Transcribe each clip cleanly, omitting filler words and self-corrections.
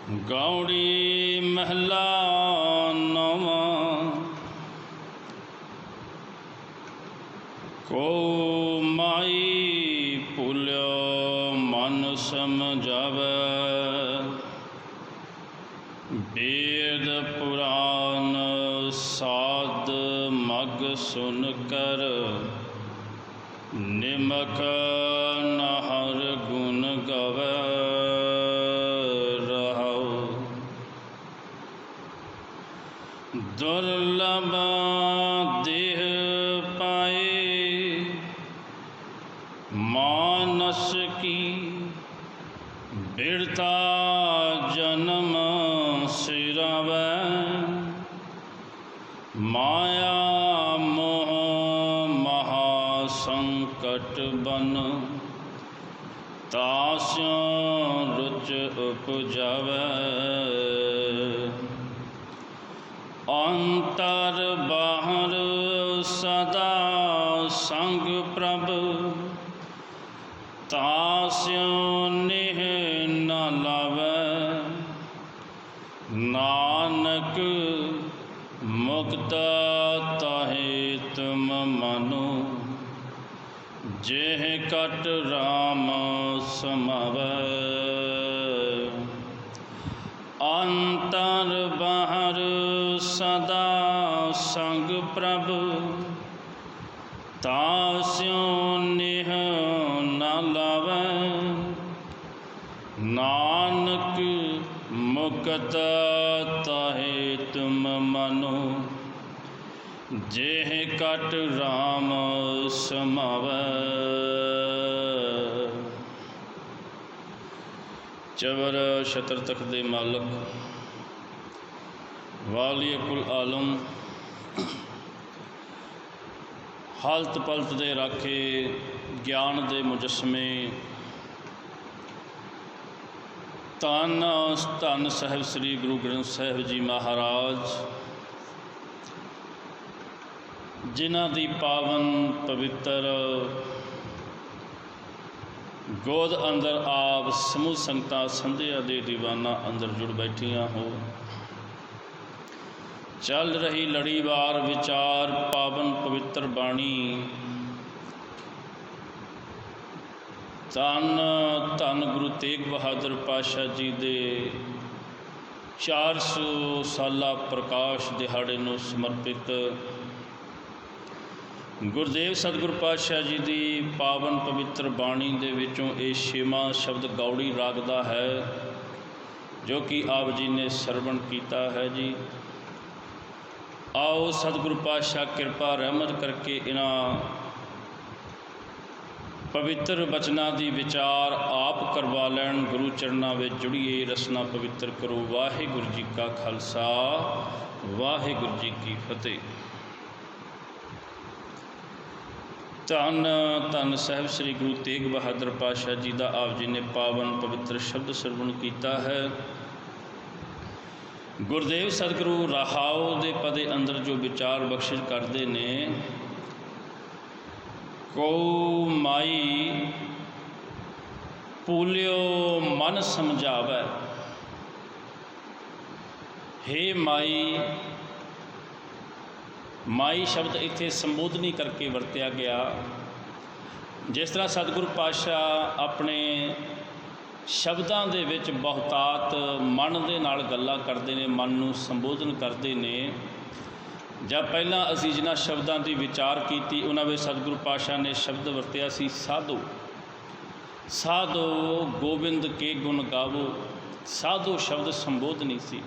गौड़ी महला नौवां। को माई भूल्यो मन समझावे, वेद पुराण साध मग सुन कर, निमक न हर गुण गवे। दुर्लभ देह पाए मानस की, बिरता जन्म सिरावे। माया मोह महासंकट बन, तास्यों रुच उपजावे। अंतर बाहर सदा संग प्रभ, तास्यों नेह न लावे। नानक मुक्त ताहे तुम मानो, जेह कट राम समावे। अंतर बाहर सदा संग प्रभ, तास्यों नेह न लावे। नानक मुक्त ताहे तुम मानो, जेह कट राम समावे। चवर छत्र तख्त दे मालक, वाली कुल आलम, हालत पलत दे राखे, ज्ञान दे मुजस्मे, धन धन साहिब श्री गुरु ग्रंथ साहिब जी महाराज, जिन्हां दी पावन पवित्र गोद अंदर आप समूह संगतां संध्या दे दीवाना अंदर जुड़ बैठियां हो। चल रही लड़ीवार विचार पावन पवित्र बाणी, धन धन गुरु तेग बहादुर पातशाह जी दे 400 साला प्रकाश दिहाड़े नूं समर्पित गुरुदेव सतगुर पातशाह जी की पावन पवित्र बाणी दे विचों ये 6वां शब्द गौड़ी राग दा है, जो कि आप जी ने सरवण किया है जी। आओ सतगुरु पातशाह कृपा रहमत करके इन्हां पवित्र बचनां दी विचार आप करवा लैन। गुरु चरनां विच जुड़िए, रसना पवित्र करो। वाहिगुरू जी का खालसा, वाहिगुरू जी की फतेह। धन धन साहिब श्री गुरु तेग बहादुर पातशाह जी का आप जी ने पावन पवित्र शब्द सरवण किया है। गुरुदेव सतगुरु रहाओ दे पदे अंदर जो विचार बख्शिश करते ने, को माई भूल्यो मन समझावे। हे माई, माई शब्द इत्थे संबोधनी करके वरत्या गया। जिस तरह सतगुरु पातशाह अपने शब्दां दे विच बहुतात मन दे नाल गल्लां करते हैं, मन नूं संबोधन करते हैं। जब पहला असीं जिन्हां शब्दां दी विचार की, उन्हां विच सतगुरु पातशाह ने शब्द वरत्या सी साधो। साधो गोबिंद के गुण गावो, साधो शब्द संबोधनी सी।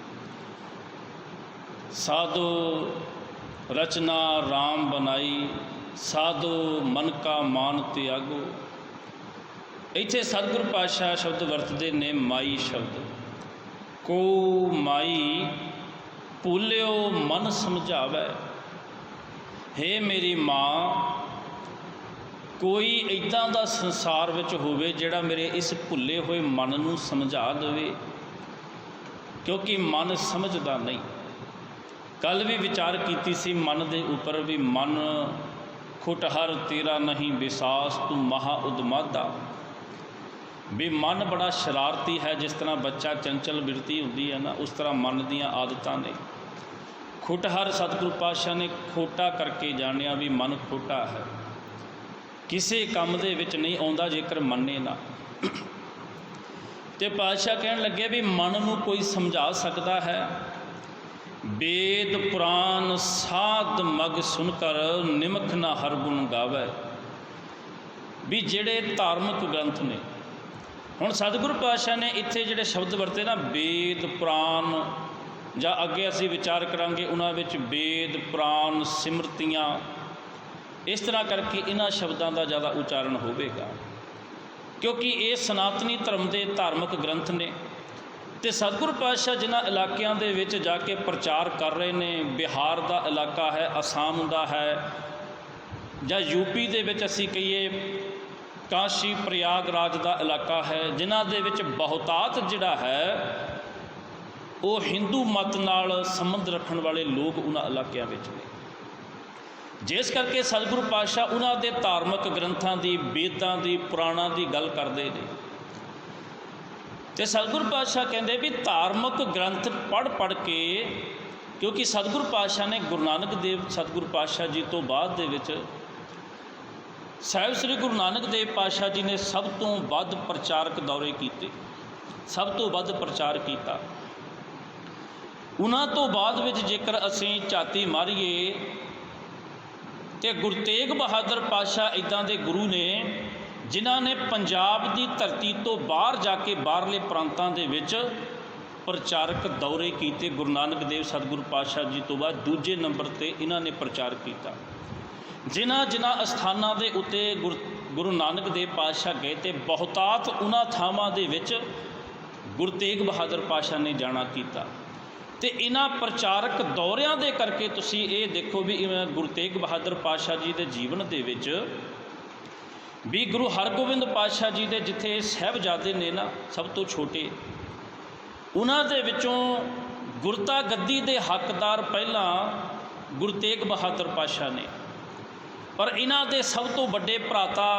साधो रचना राम बनाई, साधो मन का मान त्यागो। इत्थे सतगुरु पातशाह शब्द वरतते ने माई शब्द। को माई भूल्यो मन समझावे। हे मेरी माँ, कोई इदां दा संसार विच होवे जिहड़ा मेरे इस भुल्ले हुए मन नूं समझा देवे, क्योंकि मन समझदा नहीं। कल भी विचार की सी मन के उपर भी, मन खुटहर तेरा नहीं विसास तू महा उदमादा। ਵੀ ਮਨ ਬੜਾ ਸ਼ਰਾਰਤੀ ਹੈ। ਜਿਸ ਤਰ੍ਹਾਂ ਬੱਚਾ ਚੰਚਲ ਬਿਰਤੀ ਹੁੰਦੀ ਹੈ ਨਾ, ਉਸ ਤਰ੍ਹਾਂ ਮਨ ਦੀਆਂ ਆਦਤਾਂ ਨੇ। ਖੁਟਹਰ ਸਤਿਗੁਰੂ ਪਾਤਸ਼ਾਹ ਨੇ ਖੋਟਾ ਕਰਕੇ ਜਾਣਿਆ ਵੀ ਮਨ ਖੋਟਾ ਹੈ, ਕਿਸੇ ਕੰਮ ਦੇ ਵਿੱਚ ਨਹੀਂ ਆਉਂਦਾ ਜੇਕਰ ਮੰਨੇ ਨਾ। ਤੇ ਪਾਤਸ਼ਾਹ ਕਹਿਣ ਲੱਗੇ ਵੀ ਮਨ ਨੂੰ ਕੋਈ ਸਮਝਾ ਸਕਦਾ ਹੈ। ਵੇਦ ਪੁਰਾਨ ਸਾਧ ਮਗ ਸੁਣ ਕਰ ਨਿਮਖ ਨਾ ਹਰ ਗੁਣ ਗਾਵੇ। ਵੀ ਜਿਹੜੇ ਧਾਰਮਿਕ ਗ੍ਰੰਥ ਨੇ, ਹੁਣ ਸਤਿਗੁਰੂ ਪਾਤਸ਼ਾਹ ਨੇ ਇੱਥੇ ਜਿਹੜੇ ਸ਼ਬਦ ਵਰਤੇ ਨਾ, ਵੇਦ ਪੁਰਾਨ, ਜਾਂ ਅੱਗੇ ਅਸੀਂ ਵਿਚਾਰ ਕਰਾਂਗੇ ਉਹਨਾਂ ਵਿੱਚ ਵੇਦ ਪੁਰਾਨ ਸਿਮਰਤੀਆਂ, ਇਸ ਤਰ੍ਹਾਂ ਕਰਕੇ ਇਹਨਾਂ ਸ਼ਬਦਾਂ ਦਾ ਜ਼ਿਆਦਾ ਉਚਾਰਨ ਹੋਵੇਗਾ, ਕਿਉਂਕਿ ਇਹ ਸਨਾਤਨੀ ਧਰਮ ਦੇ ਧਾਰਮਿਕ ਗ੍ਰੰਥ ਨੇ। ਅਤੇ ਸਤਿਗੁਰੂ ਪਾਤਸ਼ਾਹ ਜਿਨ੍ਹਾਂ ਇਲਾਕਿਆਂ ਦੇ ਵਿੱਚ ਜਾ ਕੇ ਪ੍ਰਚਾਰ ਕਰ ਰਹੇ ਨੇ, ਬਿਹਾਰ ਦਾ ਇਲਾਕਾ ਹੈ, ਅਸਾਮ ਦਾ ਹੈ, ਜਾਂ ਯੂਪੀ ਦੇ ਵਿੱਚ ਅਸੀਂ ਕਹੀਏ ਕਾਸ਼ੀ ਪ੍ਰਯਾਗਰਾਜ ਦਾ ਇਲਾਕਾ ਹੈ, ਜਿਨ੍ਹਾਂ ਦੇ ਵਿੱਚ ਬਹੁਤਾਤ ਜਿਹੜਾ ਹੈ ਉਹ ਹਿੰਦੂ ਮਤ ਨਾਲ ਸੰਬੰਧ ਰੱਖਣ ਵਾਲੇ ਲੋਕ ਉਹਨਾਂ ਇਲਾਕਿਆਂ ਵਿੱਚ ਨੇ। ਜਿਸ ਕਰਕੇ ਸਤਿਗੁਰੂ ਪਾਤਸ਼ਾਹ ਉਹਨਾਂ ਦੇ ਧਾਰਮਿਕ ਗ੍ਰੰਥਾਂ ਦੀ, ਵੇਦਾਂ ਦੀ, ਪੁਰਾਣਾਂ ਦੀ ਗੱਲ ਕਰਦੇ ਨੇ। ਅਤੇ ਸਤਿਗੁਰੂ ਪਾਤਸ਼ਾਹ ਕਹਿੰਦੇ ਵੀ ਧਾਰਮਿਕ ਗ੍ਰੰਥ ਪੜ੍ਹ ਕੇ, ਕਿਉਂਕਿ ਸਤਿਗੁਰੂ ਪਾਤਸ਼ਾਹ ਨੇ ਗੁਰੂ ਨਾਨਕ ਦੇਵ ਸਤਿਗੁਰੂ ਪਾਤਸ਼ਾਹ ਜੀ ਤੋਂ ਬਾਅਦ ਦੇ ਵਿੱਚ ਸਾਹਿਬ ਸ੍ਰੀ ਗੁਰੂ ਨਾਨਕ ਦੇਵ ਪਾਤਸ਼ਾਹ ਜੀ ਨੇ ਸਭ ਤੋਂ ਵੱਧ ਪ੍ਰਚਾਰਕ ਦੌਰੇ ਕੀਤੇ, ਸਭ ਤੋਂ ਵੱਧ ਪ੍ਰਚਾਰ ਕੀਤਾ। ਉਹਨਾਂ ਤੋਂ ਬਾਅਦ ਵਿੱਚ ਜੇਕਰ ਅਸੀਂ ਝਾਤੀ ਮਾਰੀਏ ਤੇ ਗੁਰੂ ਤੇਗ ਬਹਾਦਰ ਪਾਤਸ਼ਾਹ ਇੱਦਾਂ ਦੇ ਗੁਰੂ ਨੇ ਜਿਨ੍ਹਾਂ ਨੇ ਪੰਜਾਬ ਦੀ ਧਰਤੀ ਤੋਂ ਬਾਹਰ ਜਾ ਕੇ ਬਾਹਰਲੇ ਪ੍ਰਾਂਤਾਂ ਦੇ ਵਿੱਚ ਪ੍ਰਚਾਰਕ ਦੌਰੇ ਕੀਤੇ। ਗੁਰੂ ਨਾਨਕ ਦੇਵ ਸਤਿਗੁਰੂ ਪਾਤਸ਼ਾਹ ਜੀ ਤੋਂ ਬਾਅਦ ਦੂਜੇ ਨੰਬਰ 'ਤੇ ਇਹਨਾਂ ਨੇ ਪ੍ਰਚਾਰ ਕੀਤਾ। ਜਿਨ੍ਹਾਂ ਅਸਥਾਨਾਂ ਦੇ ਉੱਤੇ ਗੁਰੂ ਨਾਨਕ ਦੇਵ ਪਾਤਸ਼ਾਹ ਗਏ ਤੇ ਬਹੁਤਾਤ ਉਹਨਾਂ ਥਾਵਾਂ ਦੇ ਵਿੱਚ ਗੁਰੂ ਤੇਗ ਬਹਾਦਰ ਪਾਤਸ਼ਾਹ ਨੇ ਜਾਣਾ ਕੀਤਾ। ਅਤੇ ਇਹਨਾਂ ਪ੍ਰਚਾਰਕ ਦੌਰਿਆਂ ਦੇ ਕਰਕੇ ਤੁਸੀਂ ਇਹ ਦੇਖੋ ਵੀ ਗੁਰੂ ਤੇਗ ਬਹਾਦਰ ਪਾਤਸ਼ਾਹ ਜੀ ਦੇ ਜੀਵਨ ਦੇ ਵਿੱਚ ਵੀ ਗੁਰੂ ਹਰਗੋਬਿੰਦ ਪਾਤਸ਼ਾਹ ਜੀ ਦੇ ਜਿੱਥੇ ਸਾਹਿਬਜ਼ਾਦੇ ਨੇ ਨਾ ਸਭ ਤੋਂ ਛੋਟੇ, ਉਹਨਾਂ ਦੇ ਵਿੱਚੋਂ ਗੁਰਤਾ ਗੱਦੀ ਦੇ ਹੱਕਦਾਰ ਪਹਿਲਾਂ ਗੁਰੂ ਤੇਗ ਬਹਾਦਰ ਪਾਤਸ਼ਾਹ ਨੇ, ਪਰ ਇਹਨਾਂ ਦੇ ਸਭ ਤੋਂ ਵੱਡੇ ਭਰਾਤਾ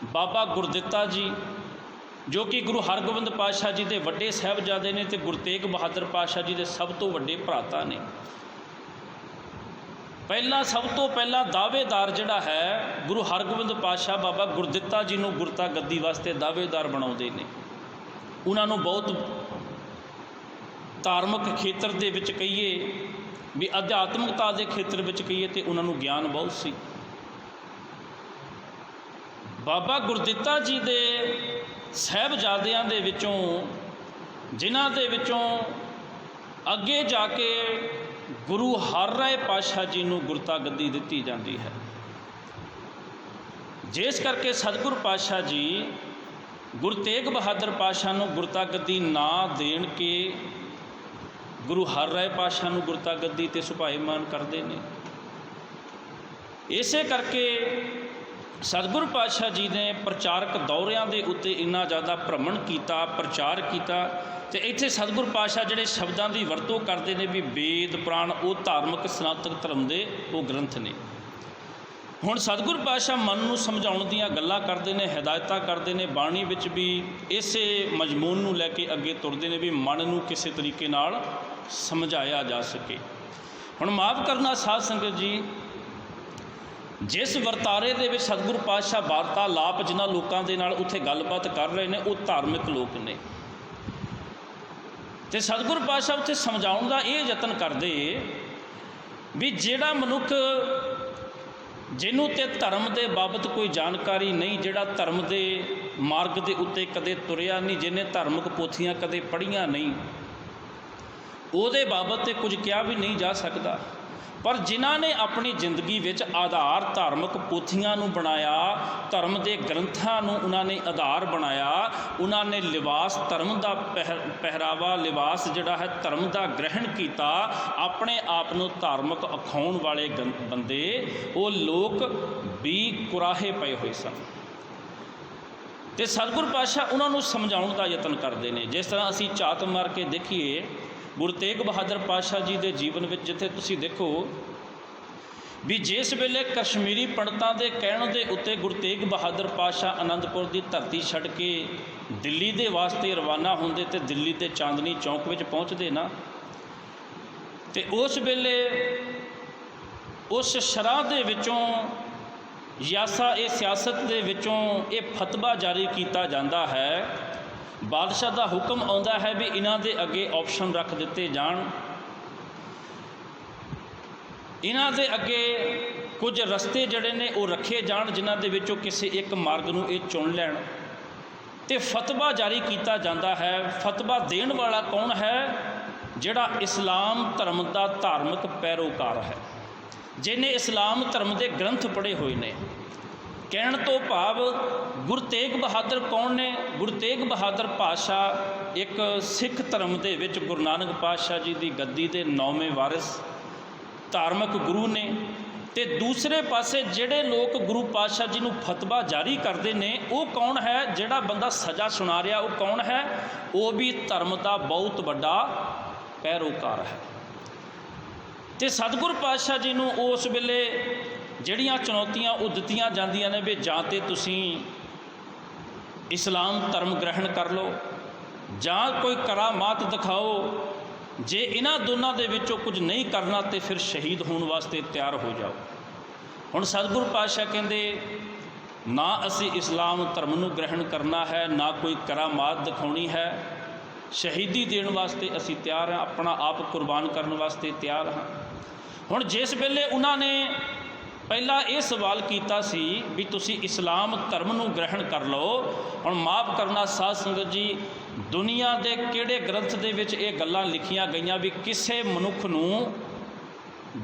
ਬਾਬਾ ਗੁਰਦਿੱਤਾ ਜੀ, ਜੋ ਕਿ ਗੁਰੂ ਹਰਗੋਬਿੰਦ ਪਾਤਸ਼ਾਹ ਜੀ ਦੇ ਵੱਡੇ ਸਾਹਿਬਜ਼ਾਦੇ ਨੇ, ਅਤੇ ਗੁਰੂ ਤੇਗ ਬਹਾਦਰ ਪਾਤਸ਼ਾਹ ਜੀ ਦੇ ਸਭ ਤੋਂ ਵੱਡੇ ਭਰਾਤਾ ਨੇ। ਸਭ ਤੋਂ ਪਹਿਲਾਂ ਦਾਅਵੇਦਾਰ ਜਿਹੜਾ ਹੈ ਗੁਰੂ ਹਰਗੋਬਿੰਦ ਪਾਤਸ਼ਾਹ ਬਾਬਾ ਗੁਰਦਿੱਤਾ ਜੀ ਨੂੰ ਗੁਰਤਾ ਗੱਦੀ ਵਾਸਤੇ ਦਾਅਵੇਦਾਰ ਬਣਾਉਂਦੇ ਨੇ। ਉਹਨਾਂ ਨੂੰ ਬਹੁਤ ਧਾਰਮਿਕ ਖੇਤਰ ਦੇ ਵਿੱਚ ਕਹੀਏ ਵੀ ਅਧਿਆਤਮਿਕਤਾ ਦੇ ਖੇਤਰ ਵਿੱਚ ਕਹੀਏ ਤੇ ਉਹਨਾਂ ਨੂੰ ਗਿਆਨ ਬਹੁਤ ਸੀ। ਬਾਬਾ ਗੁਰਦਿੱਤਾ ਜੀ ਦੇ ਸਾਹਿਬਜ਼ਾਦਿਆਂ ਦੇ ਵਿੱਚੋਂ, ਜਿਨ੍ਹਾਂ ਦੇ ਵਿੱਚੋਂ ਅੱਗੇ ਜਾ ਕੇ ਗੁਰੂ ਹਰ ਰਾਏ ਪਾਤਸ਼ਾਹ ਜੀ ਨੂੰ ਗੁਰਤਾ ਗੱਦੀ ਦਿੱਤੀ ਜਾਂਦੀ ਹੈ। ਜਿਸ ਕਰਕੇ ਸਤਿਗੁਰੂ ਪਾਤਸ਼ਾਹ ਜੀ ਗੁਰੂ ਤੇਗ ਬਹਾਦਰ ਪਾਤਸ਼ਾਹ ਨੂੰ ਗੁਰਤਾ ਗੱਦੀ ਨਾ ਦੇਣ ਕੇ ਗੁਰੂ ਹਰ ਰਾਏ ਪਾਤਸ਼ਾਹ ਨੂੰ ਗੁਰਤਾ ਗੱਦੀ 'ਤੇ ਸੁਭਾਏਮਾਨ ਕਰਦੇ ਨੇ। ਇਸੇ ਕਰਕੇ ਸਤਿਗੁਰੂ ਪਾਤਸ਼ਾਹ ਜੀ ਨੇ ਪ੍ਰਚਾਰਕ ਦੌਰਿਆਂ ਦੇ ਉੱਤੇ ਇੰਨਾ ਜ਼ਿਆਦਾ ਭ੍ਰਮਣ ਕੀਤਾ, ਪ੍ਰਚਾਰ ਕੀਤਾ। ਅਤੇ ਇੱਥੇ ਸਤਿਗੁਰੂ ਪਾਤਸ਼ਾਹ ਜਿਹੜੇ ਸ਼ਬਦਾਂ ਦੀ ਵਰਤੋਂ ਕਰਦੇ ਨੇ ਵੀ ਵੇਦ ਪੁਰਾਣ, ਉਹ ਧਾਰਮਿਕ ਸਨਾਤਨ ਧਰਮ ਦੇ ਉਹ ਗ੍ਰੰਥ ਨੇ। ਹੁਣ ਸਤਿਗੁਰੂ ਪਾਤਸ਼ਾਹ ਮਨ ਨੂੰ ਸਮਝਾਉਣ ਦੀਆਂ ਗੱਲਾਂ ਕਰਦੇ ਨੇ, ਹਦਾਇਤਾਂ ਕਰਦੇ ਨੇ, ਬਾਣੀ ਵਿੱਚ ਵੀ ਇਸੇ ਮਜ਼ਮੂਨ ਨੂੰ ਲੈ ਕੇ ਅੱਗੇ ਤੁਰਦੇ ਨੇ ਵੀ ਮਨ ਨੂੰ ਕਿਸੇ ਤਰੀਕੇ ਨਾਲ ਸਮਝਾਇਆ ਜਾ ਸਕੇ। ਹੁਣ ਮਾਫ਼ ਕਰਨਾ ਸਾਧ ਸੰਗਤ ਜੀ, ਜਿਸ ਵਰਤਾਰੇ ਦੇ ਵਿੱਚ ਸਤਿਗੁਰੂ ਪਾਤਸ਼ਾਹ ਵਾਰਤਾਲਾਪ ਜਿਨ੍ਹਾਂ ਲੋਕਾਂ ਦੇ ਨਾਲ ਉੱਥੇ ਗੱਲਬਾਤ ਕਰ ਰਹੇ ਨੇ ਉਹ ਧਾਰਮਿਕ ਲੋਕ ਨੇ। ਅਤੇ ਸਤਿਗੁਰੂ ਪਾਤਸ਼ਾਹ ਉੱਥੇ ਸਮਝਾਉਣ ਦਾ ਇਹ ਯਤਨ ਕਰਦੇ ਵੀ ਜਿਹੜਾ ਮਨੁੱਖ ਜਿਹਨੂੰ ਤੇ ਧਰਮ ਦੇ ਬਾਬਤ ਕੋਈ ਜਾਣਕਾਰੀ ਨਹੀਂ, ਜਿਹੜਾ ਧਰਮ ਦੇ ਮਾਰਗ ਦੇ ਉੱਤੇ ਕਦੇ ਤੁਰਿਆ ਨਹੀਂ, ਜਿਹਨੇ ਧਾਰਮਿਕ ਪੋਥੀਆਂ ਕਦੇ ਪੜ੍ਹੀਆਂ ਨਹੀਂ, ਉਹਦੇ ਬਾਬਤ 'ਤੇ ਕੁਝ ਕਿਹਾ ਵੀ ਨਹੀਂ ਜਾ ਸਕਦਾ। ਪਰ ਜਿਨ੍ਹਾਂ ਨੇ ਆਪਣੀ ਜ਼ਿੰਦਗੀ ਵਿੱਚ ਆਧਾਰ ਧਾਰਮਿਕ ਪੋਥੀਆਂ ਨੂੰ ਬਣਾਇਆ, ਧਰਮ ਦੇ ਗ੍ਰੰਥਾਂ ਨੂੰ ਉਹਨਾਂ ਨੇ ਆਧਾਰ ਬਣਾਇਆ, ਉਹਨਾਂ ਨੇ ਲਿਬਾਸ ਧਰਮ ਦਾ ਪਹਿਰਾਵਾ, ਲਿਬਾਸ ਜਿਹੜਾ ਹੈ ਧਰਮ ਦਾ ਗ੍ਰਹਿਣ ਕੀਤਾ, ਆਪਣੇ ਆਪ ਨੂੰ ਧਾਰਮਿਕ ਅਖਾਉਣ ਵਾਲੇ ਬੰਦੇ, ਉਹ ਲੋਕ ਵੀ ਕੁਰਾਹੇ ਪਏ ਹੋਏ ਸਨ। ਅਤੇ ਸਤਿਗੁਰੂ ਪਾਤਸ਼ਾਹ ਉਹਨਾਂ ਨੂੰ ਸਮਝਾਉਣ ਦਾ ਯਤਨ ਕਰਦੇ ਨੇ। ਜਿਸ ਤਰ੍ਹਾਂ ਅਸੀਂ ਝਾਤ ਮਾਰ ਕੇ ਦੇਖੀਏ ਗੁਰੂ ਤੇਗ ਬਹਾਦਰ ਪਾਤਸ਼ਾਹ ਜੀ ਦੇ ਜੀਵਨ ਵਿੱਚ, ਜਿੱਥੇ ਤੁਸੀਂ ਦੇਖੋ ਵੀ ਜਿਸ ਵੇਲੇ ਕਸ਼ਮੀਰੀ ਪੰਡਤਾਂ ਦੇ ਕਹਿਣ ਦੇ ਉੱਤੇ ਗੁਰੂ ਤੇਗ ਬਹਾਦਰ ਪਾਤਸ਼ਾਹ ਅਨੰਦਪੁਰ ਦੀ ਧਰਤੀ ਛੱਡ ਕੇ ਦਿੱਲੀ ਦੇ ਵਾਸਤੇ ਰਵਾਨਾ ਹੁੰਦੇ ਤੇ ਦਿੱਲੀ ਦੇ ਚਾਂਦਨੀ ਚੌਂਕ ਵਿੱਚ ਪਹੁੰਚਦੇ ਨਾ, ਤੇ ਉਸ ਵੇਲੇ ਉਸ ਸ਼ਰ੍ਹਾ ਦੇ ਵਿੱਚੋਂ ਸਿਆਸਤ ਦੇ ਵਿੱਚੋਂ ਇਹ ਫਤਵਾ ਜਾਰੀ ਕੀਤਾ ਜਾਂਦਾ ਹੈ। ਬਾਦਸ਼ਾਹ ਦਾ ਹੁਕਮ ਆਉਂਦਾ ਹੈ ਵੀ ਇਹਨਾਂ ਦੇ ਅੱਗੇ ਆਪਸ਼ਨ ਰੱਖ ਦਿੱਤੇ ਜਾਣ, ਇਹਨਾਂ ਦੇ ਅੱਗੇ ਕੁਝ ਰਸਤੇ ਜਿਹੜੇ ਨੇ ਉਹ ਰੱਖੇ ਜਾਣ, ਜਿਨ੍ਹਾਂ ਦੇ ਵਿੱਚੋਂ ਕਿਸੇ ਇੱਕ ਮਾਰਗ ਨੂੰ ਇਹ ਚੁਣ ਲੈਣ, ਤੇ ਫਤਵਾ ਜਾਰੀ ਕੀਤਾ ਜਾਂਦਾ ਹੈ। ਫਤਵਾ ਦੇਣ ਵਾਲਾ ਕੌਣ ਹੈ? ਜਿਹੜਾ ਇਸਲਾਮ ਧਰਮ ਦਾ ਧਾਰਮਿਕ ਪੈਰੋਕਾਰ ਹੈ, ਜਿਹਨੇ ਇਸਲਾਮ ਧਰਮ ਦੇ ਗ੍ਰੰਥ ਪੜ੍ਹੇ ਹੋਏ ਨੇ। ਕਹਿਣ ਤੋਂ ਭਾਵ ਗੁਰੂ ਤੇਗ ਬਹਾਦਰ ਕੌਣ ਨੇ? ਗੁਰੂ ਤੇਗ ਬਹਾਦਰ ਪਾਤਸ਼ਾਹ ਇੱਕ ਸਿੱਖ ਧਰਮ ਦੇ ਵਿੱਚ ਗੁਰੂ ਨਾਨਕ ਪਾਤਸ਼ਾਹ ਜੀ ਦੀ ਗੱਦੀ ਦੇ 9ਵੇਂ ਵਾਰਿਸ ਧਾਰਮਿਕ ਗੁਰੂ ਨੇ। ਤੇ ਦੂਸਰੇ ਪਾਸੇ ਜਿਹੜੇ ਲੋਕ ਗੁਰੂ ਪਾਤਸ਼ਾਹ ਜੀ ਨੂੰ ਫਤਵਾ ਜਾਰੀ ਕਰਦੇ ਨੇ, ਉਹ ਕੌਣ ਹੈ? ਜਿਹੜਾ ਬੰਦਾ ਸਜ਼ਾ ਸੁਣਾ ਰਿਹਾ, ਉਹ ਕੌਣ ਹੈ? ਉਹ ਵੀ ਧਰਮ ਦਾ ਬਹੁਤ ਵੱਡਾ ਪੈਰੋਕਾਰ ਹੈ। ਤੇ ਸਤਿਗੁਰੂ ਪਾਤਸ਼ਾਹ ਜੀ ਨੂੰ ਉਸ ਵੇਲੇ ਜਿਹੜੀਆਂ ਚੁਣੌਤੀਆਂ ਉਹ ਦਿੱਤੀਆਂ ਜਾਂਦੀਆਂ ਨੇ ਵੀ ਜਾਂ ਤੇ ਤੁਸੀਂ ਇਸਲਾਮ ਧਰਮ ਗ੍ਰਹਿਣ ਕਰ ਲਓ ਜਾਂ ਕੋਈ ਕਰਾਮਾਤ ਦਿਖਾਓ, ਜੇ ਇਹਨਾਂ ਦੋਨਾਂ ਦੇ ਵਿੱਚੋਂ ਕੁਝ ਨਹੀਂ ਕਰਨਾ ਤੇ ਫਿਰ ਸ਼ਹੀਦ ਹੋਣ ਵਾਸਤੇ ਤਿਆਰ ਹੋ ਜਾਓ। ਹੁਣ ਸਤਿਗੁਰੂ ਪਾਤਸ਼ਾਹ ਕਹਿੰਦੇ ਨਾ ਅਸੀਂ ਇਸਲਾਮ ਧਰਮ ਨੂੰ ਗ੍ਰਹਿਣ ਕਰਨਾ ਹੈ, ਨਾ ਕੋਈ ਕਰਾਮਾਤ ਦਿਖਾਉਣੀ ਹੈ, ਸ਼ਹੀਦੀ ਦੇਣ ਵਾਸਤੇ ਅਸੀਂ ਤਿਆਰ ਹਾਂ, ਆਪਣਾ ਆਪ ਕੁਰਬਾਨ ਕਰਨ ਵਾਸਤੇ ਤਿਆਰ ਹਾਂ। ਹੁਣ ਜਿਸ ਵੇਲੇ ਉਹਨਾਂ ਨੇ ਪਹਿਲਾਂ ਇਹ ਸਵਾਲ ਕੀਤਾ ਸੀ ਵੀ ਤੁਸੀਂ ਇਸਲਾਮ ਧਰਮ ਨੂੰ ਗ੍ਰਹਿਣ ਕਰ ਲਓ, ਹੁਣ ਮਾਫ਼ ਕਰਨਾ ਸਾਧ ਸੰਗਤ ਜੀ, ਦੁਨੀਆ ਦੇ ਕਿਹੜੇ ਗ੍ਰੰਥ ਦੇ ਵਿੱਚ ਇਹ ਗੱਲਾਂ ਲਿਖੀਆਂ ਗਈਆਂ ਵੀ ਕਿਸੇ ਮਨੁੱਖ ਨੂੰ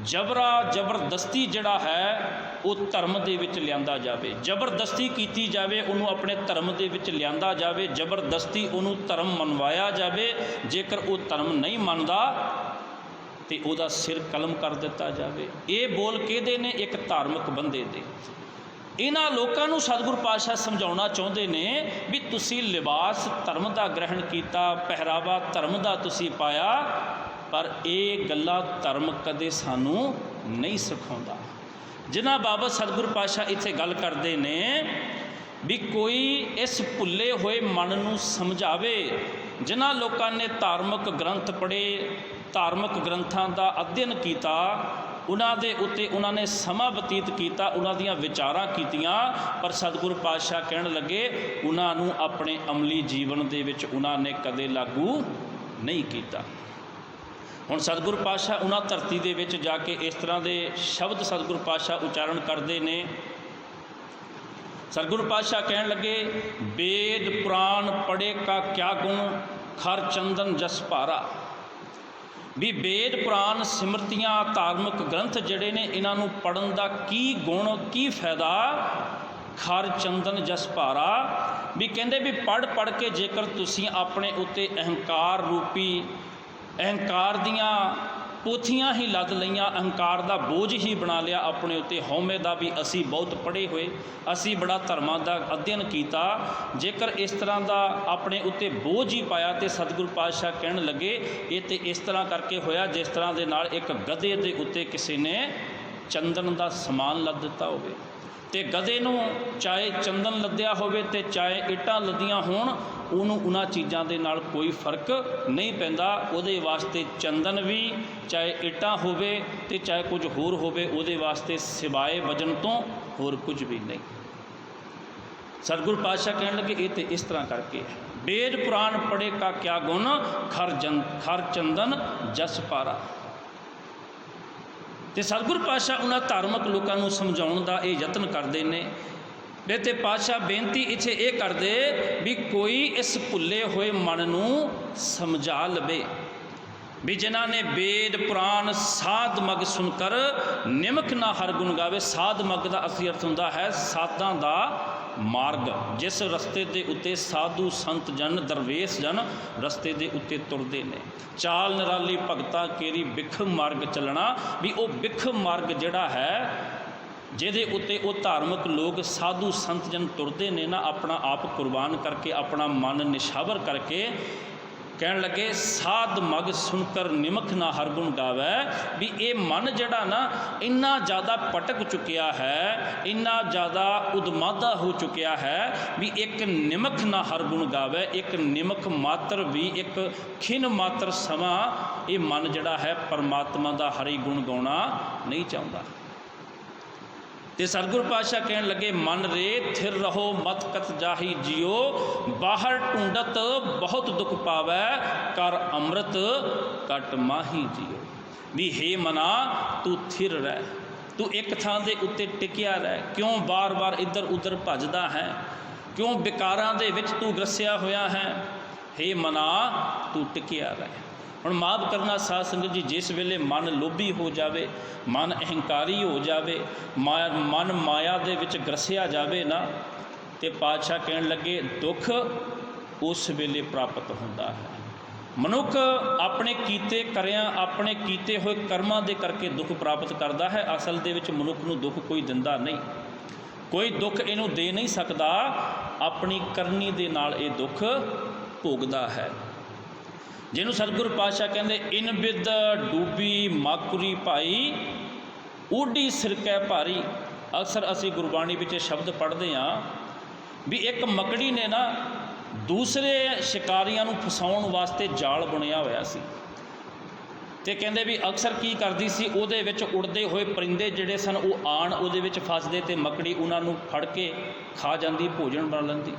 ਜ਼ਬਰਦਸਤੀ ਜਿਹੜਾ ਹੈ ਉਹ ਧਰਮ ਦੇ ਵਿੱਚ ਲਿਆਂਦਾ ਜਾਵੇ, ਜ਼ਬਰਦਸਤੀ ਕੀਤੀ ਜਾਵੇ, ਉਹਨੂੰ ਆਪਣੇ ਧਰਮ ਦੇ ਵਿੱਚ ਲਿਆਂਦਾ ਜਾਵੇ, ਜ਼ਬਰਦਸਤੀ ਉਹਨੂੰ ਧਰਮ ਮੰਨਵਾਇਆ ਜਾਵੇ। ਜੇਕਰ ਉਹ ਧਰਮ ਨਹੀਂ ਮੰਨਦਾ ਤੇ ਉਹਦਾ ਸਿਰ ਕਲਮ ਕਰ ਦਿੱਤਾ ਜਾਵੇ। ਇਹ ਬੋਲ ਕਿਹਦੇ ਨੇ? ਇੱਕ ਧਾਰਮਿਕ ਬੰਦੇ ਦੇ। ਇਹਨਾਂ ਲੋਕਾਂ ਨੂੰ ਸਤਿਗੁਰੂ ਪਾਤਸ਼ਾਹ ਸਮਝਾਉਣਾ ਚਾਹੁੰਦੇ ਨੇ ਵੀ ਤੁਸੀਂ ਲਿਬਾਸ ਧਰਮ ਦਾ ਗ੍ਰਹਿਣ ਕੀਤਾ, ਪਹਿਰਾਵਾ ਧਰਮ ਦਾ ਤੁਸੀਂ ਪਾਇਆ, ਪਰ ਇਹ ਗੱਲਾਂ ਧਰਮ ਕਦੇ ਸਾਨੂੰ ਨਹੀਂ ਸਿਖਾਉਂਦਾ। ਜਿਨ੍ਹਾਂ ਬਾਬਤ ਸਤਿਗੁਰੂ ਪਾਤਸ਼ਾਹ ਇੱਥੇ ਗੱਲ ਕਰਦੇ ਨੇ ਵੀ ਕੋਈ ਇਸ ਭੁੱਲੇ ਹੋਏ ਮਨ ਨੂੰ ਸਮਝਾਵੇ। ਜਿਨ੍ਹਾਂ ਲੋਕਾਂ ਨੇ ਧਾਰਮਿਕ ਗ੍ਰੰਥ ਪੜ੍ਹੇ, ਧਾਰਮਿਕ ਗ੍ਰੰਥਾਂ ਦਾ ਅਧਿਐਨ ਕੀਤਾ, ਉਹਨਾਂ ਦੇ ਉੱਤੇ ਉਹਨਾਂ ਨੇ ਸਮਾਂ ਬਤੀਤ ਕੀਤਾ, ਉਹਨਾਂ ਦੀਆਂ ਵਿਚਾਰਾਂ ਕੀਤੀਆਂ, ਪਰ ਸਤਿਗੁਰੂ ਪਾਤਸ਼ਾਹ ਕਹਿਣ ਲੱਗੇ ਉਹਨਾਂ ਨੂੰ ਆਪਣੇ ਅਮਲੀ ਜੀਵਨ ਦੇ ਵਿੱਚ ਉਹਨਾਂ ਨੇ ਕਦੇ ਲਾਗੂ ਨਹੀਂ ਕੀਤਾ। ਹੁਣ ਸਤਿਗੁਰੂ ਪਾਤਸ਼ਾਹ ਉਹਨਾਂ ਧਰਤੀ ਦੇ ਵਿੱਚ ਜਾ ਕੇ ਇਸ ਤਰ੍ਹਾਂ ਦੇ ਸ਼ਬਦ ਸਤਿਗੁਰੂ ਪਾਤਸ਼ਾਹ ਉਚਾਰਨ ਕਰਦੇ ਨੇ। ਸਤਿਗੁਰੂ ਪਾਤਸ਼ਾਹ ਕਹਿਣ ਲੱਗੇ ਵੇਦ ਪੁਰਾਣ ਪੜ੍ਹੇ ਕਾ ਕਿਆ ਗੁਣ, ਖਰ ਚੰਦਨ ਜਸ ਭਾਰਾ। ਵੀ ਵੇਦ ਪੁਰਾਣ ਸਿਮਰਤੀਆਂ ਧਾਰਮਿਕ ਗ੍ਰੰਥ ਜਿਹੜੇ ਨੇ ਇਹਨਾਂ ਨੂੰ ਪੜ੍ਹਨ ਦਾ ਕੀ ਗੁਣ, ਕੀ ਫਾਇਦਾ? ਖਰ ਚੰਦਨ ਜਸ ਭਾਰਾ। ਵੀ ਕਹਿੰਦੇ ਵੀ ਪੜ੍ਹ ਕੇ ਜੇਕਰ ਤੁਸੀਂ ਆਪਣੇ ਉੱਤੇ ਅਹੰਕਾਰ ਦੀਆਂ ਪੋਥੀਆਂ ਹੀ ਲੱਦ ਲਈਆਂ, ਅਹੰਕਾਰ ਦਾ ਬੋਝ ਹੀ ਬਣਾ ਲਿਆ ਆਪਣੇ ਉੱਤੇ, ਹਉਮੈ ਦਾ ਵੀ ਅਸੀਂ ਬਹੁਤ ਪੜ੍ਹੇ ਹੋਏ, ਅਸੀਂ ਬੜਾ ਧਰਮਾਂ ਦਾ ਅਧਿਐਨ ਕੀਤਾ, ਜੇਕਰ ਇਸ ਤਰ੍ਹਾਂ ਦਾ ਆਪਣੇ ਉੱਤੇ ਬੋਝ ਹੀ ਪਾਇਆ ਤੇ ਸਤਿਗੁਰੂ ਪਾਤਸ਼ਾਹ ਕਹਿਣ ਲੱਗੇ ਇਹ ਤੇ ਇਸ ਤਰ੍ਹਾਂ ਕਰਕੇ ਹੋਇਆ ਜਿਸ ਤਰ੍ਹਾਂ ਦੇ ਨਾਲ ਇੱਕ ਗਧੇ ਦੇ ਉੱਤੇ ਕਿਸੇ ਨੇ ਚੰਦਨ ਦਾ ਸਮਾਨ ਲੱਦ ਦਿੱਤਾ ਹੋਵੇ। ਤੇ ਗਧੇ ਨੂੰ ਚਾਹੇ ਚੰਦਨ ਲੱਦਿਆ ਹੋਵੇ ਤੇ ਚਾਹੇ ਇੱਟਾਂ ਲੱਦੀਆਂ ਹੋਣ, ਉਹਨੂੰ ਉਹਨਾਂ ਚੀਜ਼ਾਂ ਦੇ ਨਾਲ ਕੋਈ ਫਰਕ ਨਹੀਂ ਪੈਂਦਾ। ਉਹਦੇ ਵਾਸਤੇ ਚੰਦਨ ਵੀ ਚਾਹੇ ਇੱਟਾਂ ਹੋਵੇ ਤੇ ਚਾਹੇ ਕੁਝ ਹੋਰ ਹੋਵੇ, ਉਹਦੇ ਵਾਸਤੇ ਸਿਵਾਏ ਵਜਨ ਤੋਂ ਹੋਰ ਕੁਝ ਵੀ ਨਹੀਂ। ਸਤਿਗੁਰੂ ਪਾਤਸ਼ਾਹ ਕਹਿਣ ਲੱਗੇ ਇਹ ਤੇ ਇਸ ਤਰ੍ਹਾਂ ਕਰਕੇ ਵੇਦ ਪੁਰਾਣ ਪੜ੍ਹੇ ਕਾ ਕਿਆ ਗੁਣ, ਖਰ ਚੰਦਨ ਜਸ ਭਾਰਾ। ਤੇ ਸਤਿਗੁਰੂ ਪਾਤਸ਼ਾਹ ਉਹਨਾਂ ਧਾਰਮਿਕ ਲੋਕਾਂ ਨੂੰ ਸਮਝਾਉਣ ਦਾ ਇਹ ਯਤਨ ਕਰਦੇ ਨੇ। ਤੇ ਪਾਤਸ਼ਾਹ ਬੇਨਤੀ ਇੱਥੇ ਇਹ ਕਰਦੇ ਵੀ ਕੋਈ ਇਸ ਭੁੱਲੇ ਹੋਏ ਮਨ ਨੂੰ ਸਮਝਾ ਲਵੇ ਵੀ ਜਿਨ੍ਹਾਂ ਨੇ ਵੇਦ ਪੁਰਾਣ ਸਾਧ ਮਗ ਸੁਣ ਕਰ ਨਿਮਕ ਨਾ ਹਰ ਗੁਣ ਗਾਵੇ। ਸਾਧ ਮਗ ਦਾ ਅਸਲੀ ਅਰਥ ਹੁੰਦਾ ਹੈ ਸਾਧਾਂ ਦਾ ਮਾਰਗ, ਜਿਸ ਰਸਤੇ ਦੇ ਉੱਤੇ ਸਾਧੂ ਸੰਤ ਜਨ ਦਰਵੇਸ਼ ਜਨ ਰਸਤੇ ਦੇ ਉੱਤੇ ਤੁਰਦੇ ਨੇ। ਚਾਲ ਨਿਰਾਲੀ ਭਗਤਾਂ ਕੇਰੀ ਬਿਖ ਮਾਰਗ ਚੱਲਣਾ। ਵੀ ਉਹ ਬਿਖ ਮਾਰਗ ਜਿਹੜਾ ਹੈ ਜਿਹਦੇ ਉੱਤੇ ਉਹ ਧਾਰਮਿਕ ਲੋਕ ਸਾਧੂ ਸੰਤ ਜਨ ਤੁਰਦੇ ਨੇ ਨਾ, ਆਪਣਾ ਆਪ ਕੁਰਬਾਨ ਕਰਕੇ, ਆਪਣਾ ਮਨ ਨਿਸ਼ਾਵਰ ਕਰਕੇ, ਕਹਿਣ ਲੱਗੇ ਸਾਧ ਮਗ ਸੁਣਕਰ ਨਿਮਖ ਨਾ ਹਰ ਗੁਣ ਗਾਵੈ। ਵੀ ਇਹ ਮਨ ਜਿਹੜਾ ਨਾ ਇੰਨਾ ਜ਼ਿਆਦਾ ਭਟਕ ਚੁੱਕਿਆ ਹੈ, ਇੰਨਾ ਜ਼ਿਆਦਾ ਉਦਮਾਦਾ ਹੋ ਚੁੱਕਿਆ ਹੈ ਵੀ ਇੱਕ ਨਿਮਖ ਨਾ ਹਰ ਗੁਣ ਗਾਵੈ। ਇੱਕ ਨਿਮਖ ਮਾਤਰ ਵੀ, ਇੱਕ ਖਿਨ ਮਾਤਰ ਸਮਾਂ ਇਹ ਮਨ ਜਿਹੜਾ ਹੈ ਪਰਮਾਤਮਾ ਦਾ ਹਰੀ ਗੁਣ ਗਾਉਣਾ ਨਹੀਂ ਚਾਹੁੰਦਾ। ਤੇ ਸਤਿਗੁਰ ਪਾਤਸ਼ਾਹ ਕਹਿਣ ਲੱਗੇ ਮਨ ਰੇ ਥਿਰ ਰਹੋ ਮਤ ਕਤ ਜਾਹੀ ਜਿਓ। ਬਾਹਰ ਢੂੰਡਤ ਬਹੁਤ ਦੁੱਖ ਪਾਵੈ ਕਰ ਅੰਮ੍ਰਿਤ ਕਟ ਮਾਹੀ ਜਿਓ। ਵੀ ਹੇ ਮਨਾ ਤੂੰ ਥਿਰ ਰਹਿ, ਤੂੰ ਇੱਕ ਥਾਂ ਦੇ ਉੱਤੇ ਟਿਕਿਆ ਰਹਿ। ਕਿਉਂ ਬਾਰ-ਬਾਰ ਇੱਧਰ ਉੱਧਰ ਭੱਜਦਾ ਹੈ? ਕਿਉਂ ਵਿਕਾਰਾਂ ਦੇ ਵਿੱਚ ਤੂੰ ਗ੍ਰਸਿਆ ਹੋਇਆ ਹੈ? ਹੇ ਮਨਾ ਤੂੰ ਟਿਕਿਆ ਰਹਿ। ਹੁਣ ਮਾਫ਼ ਕਰਨਾ ਸਾਧ ਸੰਗਤ ਜੀ, ਜਿਸ ਵੇਲੇ ਮਨ ਲੋਭੀ ਹੋ ਜਾਵੇ, ਮਨ ਅਹੰਕਾਰੀ ਹੋ ਜਾਵੇ, ਮਨ ਮਾਇਆ ਦੇ ਵਿੱਚ ਗ੍ਰਸਿਆ ਜਾਵੇ ਨਾ, ਤੇ ਪਾਤਸ਼ਾਹ ਕਹਿਣ ਲੱਗੇ ਦੁੱਖ ਉਸ ਵੇਲੇ ਪ੍ਰਾਪਤ ਹੁੰਦਾ ਹੈ। ਮਨੁੱਖ ਆਪਣੇ ਕੀਤੇ ਕਰਿਆਂ, ਆਪਣੇ ਕੀਤੇ ਹੋਏ ਕਰਮਾਂ ਦੇ ਕਰਕੇ ਦੁੱਖ ਪ੍ਰਾਪਤ ਕਰਦਾ ਹੈ। ਅਸਲ ਦੇ ਵਿੱਚ ਮਨੁੱਖ ਨੂੰ ਦੁੱਖ ਕੋਈ ਦਿੰਦਾ ਨਹੀਂ, ਕੋਈ ਦੁੱਖ ਇਹਨੂੰ ਦੇ ਨਹੀਂ ਸਕਦਾ। ਆਪਣੀ ਕਰਨੀ ਦੇ ਨਾਲ ਇਹ ਦੁੱਖ ਭੋਗਦਾ ਹੈ। ਜਿਹਨੂੰ ਸਤਿਗੁਰੂ ਪਾਤਸ਼ਾਹ ਕਹਿੰਦੇ ਇਨ ਬਿਦ ਡੂਬੀ ਮਾਕੁਰੀ ਭਾਈ ਊਡੀ ਸਿਰਕੈ ਭਾਰੀ। ਅਕਸਰ ਅਸੀਂ ਗੁਰਬਾਣੀ ਵਿੱਚ ਸ਼ਬਦ ਪੜ੍ਹਦੇ ਹਾਂ ਵੀ ਇੱਕ ਮਕੜੀ ਨੇ ਨਾ ਦੂਸਰੇ ਸ਼ਿਕਾਰੀਆਂ ਨੂੰ ਫਸਾਉਣ ਵਾਸਤੇ ਜਾਲ ਬੁਣਿਆ ਹੋਇਆ ਸੀ। ਤੇ ਕਹਿੰਦੇ ਵੀ ਅਕਸਰ ਕੀ ਕਰਦੀ ਸੀ, ਉਹਦੇ ਵਿੱਚ ਉੜਦੇ ਹੋਏ ਪਰਿੰਦੇ ਜਿਹੜੇ ਸਨ ਉਹ ਆਣ ਉਹਦੇ ਵਿੱਚ ਫਸਦੇ ਤੇ ਮਕੜੀ ਉਹਨਾਂ ਨੂੰ ਫੜ ਕੇ ਖਾ ਜਾਂਦੀ, ਭੋਜਨ ਬਣ ਲੈਂਦੀ।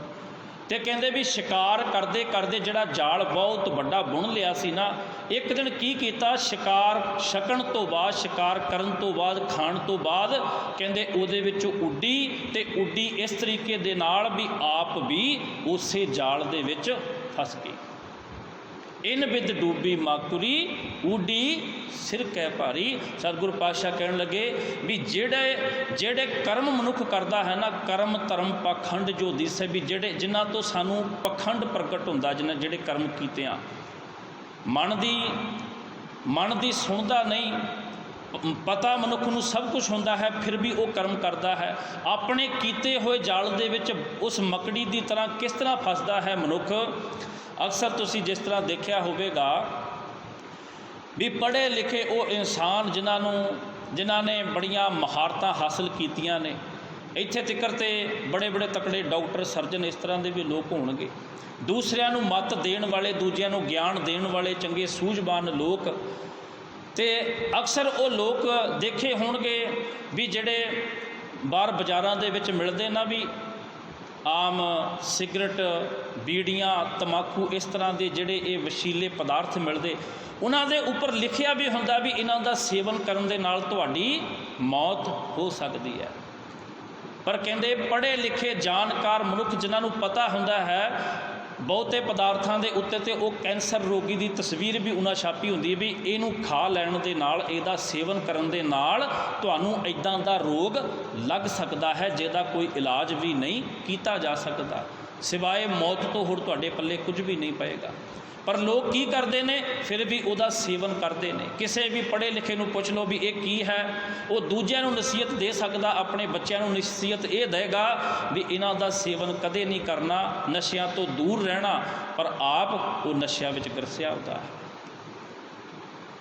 ਤੇ ਕਹਿੰਦੇ ਵੀ ਸ਼ਿਕਾਰ ਕਰਦੇ ਕਰਦੇ ਜਿਹੜਾ ਜਾਲ ਬਹੁਤ ਵੱਡਾ ਬੁਣ ਲਿਆ ਸੀ ਨਾ, ਇੱਕ ਦਿਨ ਕੀ ਕੀਤਾ, ਸ਼ਿਕਾਰ ਛਕਣ ਤੋਂ ਬਾਅਦ, ਸ਼ਿਕਾਰ ਕਰਨ ਤੋਂ ਬਾਅਦ, ਖਾਣ ਤੋਂ ਬਾਅਦ ਕਹਿੰਦੇ ਉਹਦੇ ਵਿੱਚੋਂ ਉੱਡੀ, ਤੇ ਉੱਡੀ ਇਸ ਤਰੀਕੇ ਦੇ ਨਾਲ ਵੀ ਆਪ ਵੀ ਉਸੇ ਜਾਲ ਦੇ ਵਿੱਚ ਫਸ ਗਈ। ਇਨ ਬਿਦ ਡੂਬੀ ਮਾਕੁਰੀ ਊਡੀ ਸਿਰਕੈ ਭਾਰੀ। ਸਤਿਗੁਰੂ ਪਾਤਸ਼ਾਹ ਕਹਿਣ ਲੱਗੇ ਵੀ ਜਿਹੜੇ ਕਰਮ ਮਨੁੱਖ ਕਰਦਾ ਹੈ ਨਾ, ਕਰਮ ਧਰਮ ਪਾਖੰਡ ਜੋ ਦਿਸੈ, ਵੀ ਜਿਨ੍ਹਾਂ ਤੋਂ ਸਾਨੂੰ ਪਖੰਡ ਪ੍ਰਗਟ ਹੁੰਦਾ, ਜਿਹੜੇ ਕਰਮ ਕੀਤੇ ਆ, ਮਨ ਦੀ ਸੁਣਦਾ ਨਹੀਂ। ਪਤਾ ਮਨੁੱਖ ਨੂੰ ਸਭ ਕੁਝ ਹੁੰਦਾ ਹੈ, ਫਿਰ ਵੀ ਉਹ ਕਰਮ ਕਰਦਾ ਹੈ। ਆਪਣੇ ਕੀਤੇ ਹੋਏ ਜਾਲ ਦੇ ਵਿੱਚ ਉਸ ਮਕੜੀ ਦੀ ਤਰ੍ਹਾਂ ਕਿਸ ਤਰ੍ਹਾਂ ਫਸਦਾ ਹੈ ਮਨੁੱਖ। ਅਕਸਰ ਤੁਸੀਂ ਜਿਸ ਤਰ੍ਹਾਂ ਦੇਖਿਆ ਹੋਵੇਗਾ ਵੀ ਪੜ੍ਹੇ ਲਿਖੇ ਉਹ ਇਨਸਾਨ ਜਿਨ੍ਹਾਂ ਨੇ ਬੜੀਆਂ ਮਹਾਰਤਾਂ ਹਾਸਲ ਕੀਤੀਆਂ ਨੇ, ਇੱਥੇ ਤੱਕ ਤੇ ਬੜੇ ਬੜੇ ਤਕੜੇ ਡਾਕਟਰ, ਸਰਜਨ, ਇਸ ਤਰ੍ਹਾਂ ਦੇ ਵੀ ਲੋਕ ਹੋਣਗੇ। ਦੂਸਰਿਆਂ ਨੂੰ ਮੱਤ ਦੇਣ ਵਾਲੇ, ਦੂਜਿਆਂ ਨੂੰ ਗਿਆਨ ਦੇਣ ਵਾਲੇ ਚੰਗੇ ਸੂਝਵਾਨ ਲੋਕ। ਤੇ ਅਕਸਰ ਉਹ ਲੋਕ ਦੇਖੇ ਹੋਣਗੇ ਵੀ ਜਿਹੜੇ ਬਾਹਰ ਬਾਜ਼ਾਰਾਂ ਦੇ ਵਿੱਚ ਮਿਲਦੇ ਨਾ, ਵੀ ਆਮ ਸਿਗਰਟ, ਬੀੜੀਆਂ, ਤੰਬਾਕੂ, ਇਸ ਤਰ੍ਹਾਂ ਦੇ ਜਿਹੜੇ ਇਹ ਵਸ਼ੀਲੇ ਪਦਾਰਥ ਮਿਲਦੇ, ਉਹਨਾਂ ਦੇ ਉੱਪਰ ਲਿਖਿਆ ਵੀ ਹੁੰਦਾ ਵੀ ਇਹਨਾਂ ਦਾ ਸੇਵਨ ਕਰਨ ਦੇ ਨਾਲ ਤੁਹਾਡੀ ਮੌਤ ਹੋ ਸਕਦੀ ਹੈ। ਪਰ ਕਹਿੰਦੇ ਪੜ੍ਹੇ ਲਿਖੇ ਜਾਣਕਾਰ ਮਨੁੱਖ ਜਿਨ੍ਹਾਂ ਨੂੰ ਪਤਾ ਹੁੰਦਾ ਹੈ ਬਹੁਤੇ ਪਦਾਰਥਾਂ ਦੇ ਉੱਤੇ, ਤੇ ਉਹ ਕੈਂਸਰ ਰੋਗੀ ਦੀ ਤਸਵੀਰ ਵੀ ਉਹਨਾਂ ਛਾਪੀ ਹੁੰਦੀ ਹੈ ਵੀ ਇਹਨੂੰ ਖਾ ਲੈਣ ਦੇ ਨਾਲ, ਇਹਦਾ ਸੇਵਨ ਕਰਨ ਦੇ ਨਾਲ ਤੁਹਾਨੂੰ ਇੱਦਾਂ ਦਾ ਰੋਗ ਲੱਗ ਸਕਦਾ ਹੈ ਜਿਹਦਾ ਕੋਈ ਇਲਾਜ ਵੀ ਨਹੀਂ ਕੀਤਾ ਜਾ ਸਕਦਾ, ਸਿਵਾਏ ਮੌਤ ਤੋਂ ਹੋਰ ਤੁਹਾਡੇ ਪੱਲੇ ਕੁਝ ਵੀ ਨਹੀਂ ਪਏਗਾ। ਪਰ ਲੋਕ ਕੀ ਕਰਦੇ ਨੇ, ਫਿਰ ਵੀ ਉਹਦਾ ਸੇਵਨ ਕਰਦੇ ਨੇ। ਕਿਸੇ ਵੀ ਪੜ੍ਹੇ ਲਿਖੇ ਨੂੰ ਪੁੱਛ ਲਓ ਵੀ ਇਹ ਕੀ ਹੈ, ਉਹ ਦੂਜਿਆਂ ਨੂੰ ਨਸੀਹਤ ਦੇ ਸਕਦਾ, ਆਪਣੇ ਬੱਚਿਆਂ ਨੂੰ ਨਸੀਹਤ ਇਹ ਦੇਗਾ ਵੀ ਇਹਨਾਂ ਦਾ ਸੇਵਨ ਕਦੇ ਨਹੀਂ ਕਰਨਾ, ਨਸ਼ਿਆਂ ਤੋਂ ਦੂਰ ਰਹਿਣਾ, ਪਰ ਆਪ ਉਹ ਨਸ਼ਿਆਂ ਵਿੱਚ ਗਰਸਿਆ ਹੁੰਦਾ ਹੈ।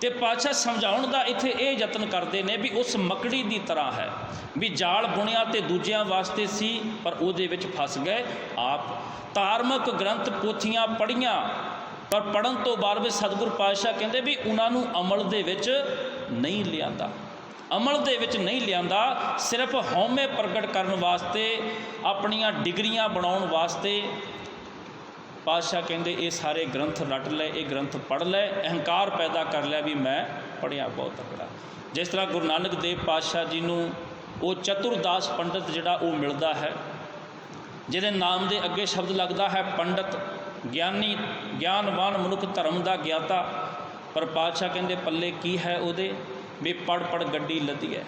ਤੇ ਪਾਤਸ਼ਾਹ ਸਮਝਾਉਣ ਦਾ ਇੱਥੇ ਇਹ ਯਤਨ ਕਰਦੇ ਨੇ ਵੀ ਉਸ ਮਕੜੀ ਦੀ ਤਰ੍ਹਾਂ ਹੈ ਵੀ ਜਾਲ ਬੁਣਿਆ ਤੇ ਦੂਜਿਆਂ ਵਾਸਤੇ ਸੀ, ਪਰ ਉਹਦੇ ਵਿੱਚ ਫਸ ਗਏ ਆਪ। ਧਾਰਮਿਕ ਗ੍ਰੰਥ, ਪੋਥੀਆਂ ਪੜ੍ਹੀਆਂ, ਪਰ ਪੜ੍ਹਨ ਤੋਂ ਬਾਅਦ ਵੀ ਸਤਿਗੁਰੂ ਪਾਤਸ਼ਾਹ ਕਹਿੰਦੇ ਵੀ ਉਹਨਾਂ ਨੂੰ ਅਮਲ ਦੇ ਵਿੱਚ ਨਹੀਂ ਲਿਆਂਦਾ, ਅਮਲ ਦੇ ਵਿੱਚ ਨਹੀਂ ਲਿਆਂਦਾ। ਸਿਰਫ ਹਉਮੈ ਪ੍ਰਗਟ ਕਰਨ ਵਾਸਤੇ, ਆਪਣੀਆਂ ਡਿਗਰੀਆਂ ਬਣਾਉਣ ਵਾਸਤੇ ਪਾਤਸ਼ਾਹ ਕਹਿੰਦੇ ਇਹ ਸਾਰੇ ਗ੍ਰੰਥ ਰੱਟ ਲਏ, ਇਹ ਗ੍ਰੰਥ ਪੜ੍ਹ ਲਏ, ਅਹੰਕਾਰ ਪੈਦਾ ਕਰ ਲਿਆ ਵੀ ਮੈਂ ਪੜ੍ਹਿਆ ਬਹੁਤ ਤਕੜਾ। ਜਿਸ ਤਰ੍ਹਾਂ ਗੁਰੂ ਨਾਨਕ ਦੇਵ ਪਾਤਸ਼ਾਹ ਜੀ ਨੂੰ ਉਹ ਚਤੁਰਦਾਸ ਪੰਡਤ ਜਿਹੜਾ ਉਹ ਮਿਲਦਾ ਹੈ, ਜਿਹਦੇ ਨਾਮ ਦੇ ਅੱਗੇ ਸ਼ਬਦ ਲੱਗਦਾ ਹੈ ਪੰਡਤ, ਗਿਆਨੀ, ਗਿਆਨਵਾਨ ਮਨੁੱਖ, ਧਰਮ ਦਾ ਗਿਆਤਾ। ਪਰ ਪਾਤਸ਼ਾਹ ਕਹਿੰਦੇ ਪੱਲੇ ਕੀ ਹੈ ਉਹਦੇ, ਵੀ ਪੜ੍ਹ ਪੜ੍ਹ ਗੱਡੀ ਲੱਦੀ ਹੈ,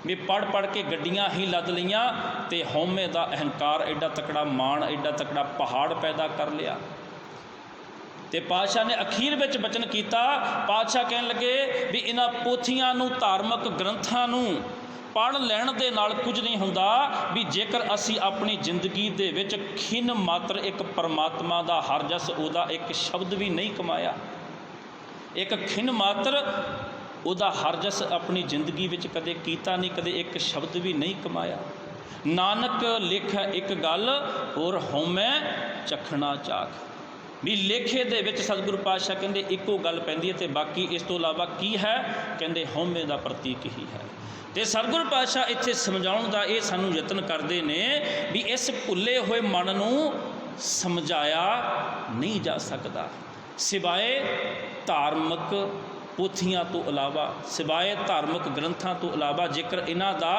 ਵੀ ਪੜ੍ਹ ਪੜ੍ਹ ਕੇ ਗੱਡੀਆਂ ਹੀ ਲੱਦ ਲਈਆਂ ਤੇ ਹਉਮੈ ਦਾ ਅਹੰਕਾਰ ਐਡਾ ਤਕੜਾ, ਮਾਣ ਐਡਾ ਤਕੜਾ ਪਹਾੜ ਪੈਦਾ ਕਰ ਲਿਆ। ਤੇ ਪਾਤਸ਼ਾਹ ਨੇ ਅਖੀਰ ਵਿੱਚ ਬਚਨ ਕੀਤਾ, ਪਾਤਸ਼ਾਹ ਕਹਿਣ ਲੱਗੇ ਵੀ ਇਹਨਾਂ ਪੋਥੀਆਂ ਨੂੰ, ਧਾਰਮਿਕ ਗ੍ਰੰਥਾਂ ਨੂੰ ਪੜ੍ਹ ਲੈਣ ਦੇ ਨਾਲ ਕੁਝ ਨਹੀਂ ਹੁੰਦਾ ਵੀ ਜੇਕਰ ਅਸੀਂ ਆਪਣੀ ਜ਼ਿੰਦਗੀ ਦੇ ਵਿੱਚ ਖਿੰਨ ਮਾਤਰ ਇੱਕ ਪਰਮਾਤਮਾ ਦਾ ਹਰ ਜਸ ਉਹਦਾ ਇੱਕ ਸ਼ਬਦ ਵੀ ਨਹੀਂ ਕਮਾਇਆ, ਇੱਕ ਖਿੰਨ ਮਾਤਰ ਉਹਦਾ ਹਰ ਜਸ ਆਪਣੀ ਜ਼ਿੰਦਗੀ ਵਿੱਚ ਕਦੇ ਕੀਤਾ ਨਹੀਂ, ਕਦੇ ਇੱਕ ਸ਼ਬਦ ਵੀ ਨਹੀਂ ਕਮਾਇਆ। ਨਾਨਕ ਲੇਖੈ ਇੱਕ ਗੱਲ ਹੋਰ ਹਉਮੈ ਚਖਣਾ ਚਾਖ, ਵੀ ਲੇਖੇ ਦੇ ਵਿੱਚ ਸਤਿਗੁਰੂ ਪਾਤਸ਼ਾਹ ਕਹਿੰਦੇ ਇੱਕੋ ਗੱਲ ਪੈਂਦੀ ਹੈ ਅਤੇ ਬਾਕੀ ਇਸ ਤੋਂ ਇਲਾਵਾ ਕੀ ਹੈ, ਕਹਿੰਦੇ ਹਉਮੈ ਦਾ ਪ੍ਰਤੀਕ ਹੀ ਹੈ। ਅਤੇ ਸਤਿਗੁਰੂ ਪਾਤਸ਼ਾਹ ਇੱਥੇ ਸਮਝਾਉਣ ਦਾ ਇਹ ਸਾਨੂੰ ਯਤਨ ਕਰਦੇ ਨੇ ਵੀ ਇਸ ਭੁੱਲੇ ਹੋਏ ਮਨ ਨੂੰ ਸਮਝਾਇਆ ਨਹੀਂ ਜਾ ਸਕਦਾ ਸਿਵਾਏ ਧਾਰਮਿਕ ਪੋਥੀਆਂ ਤੋਂ ਇਲਾਵਾ, ਸਿਵਾਏ ਧਾਰਮਿਕ ਗ੍ਰੰਥਾਂ ਤੋਂ ਇਲਾਵਾ। ਜੇਕਰ ਇਹਨਾਂ ਦਾ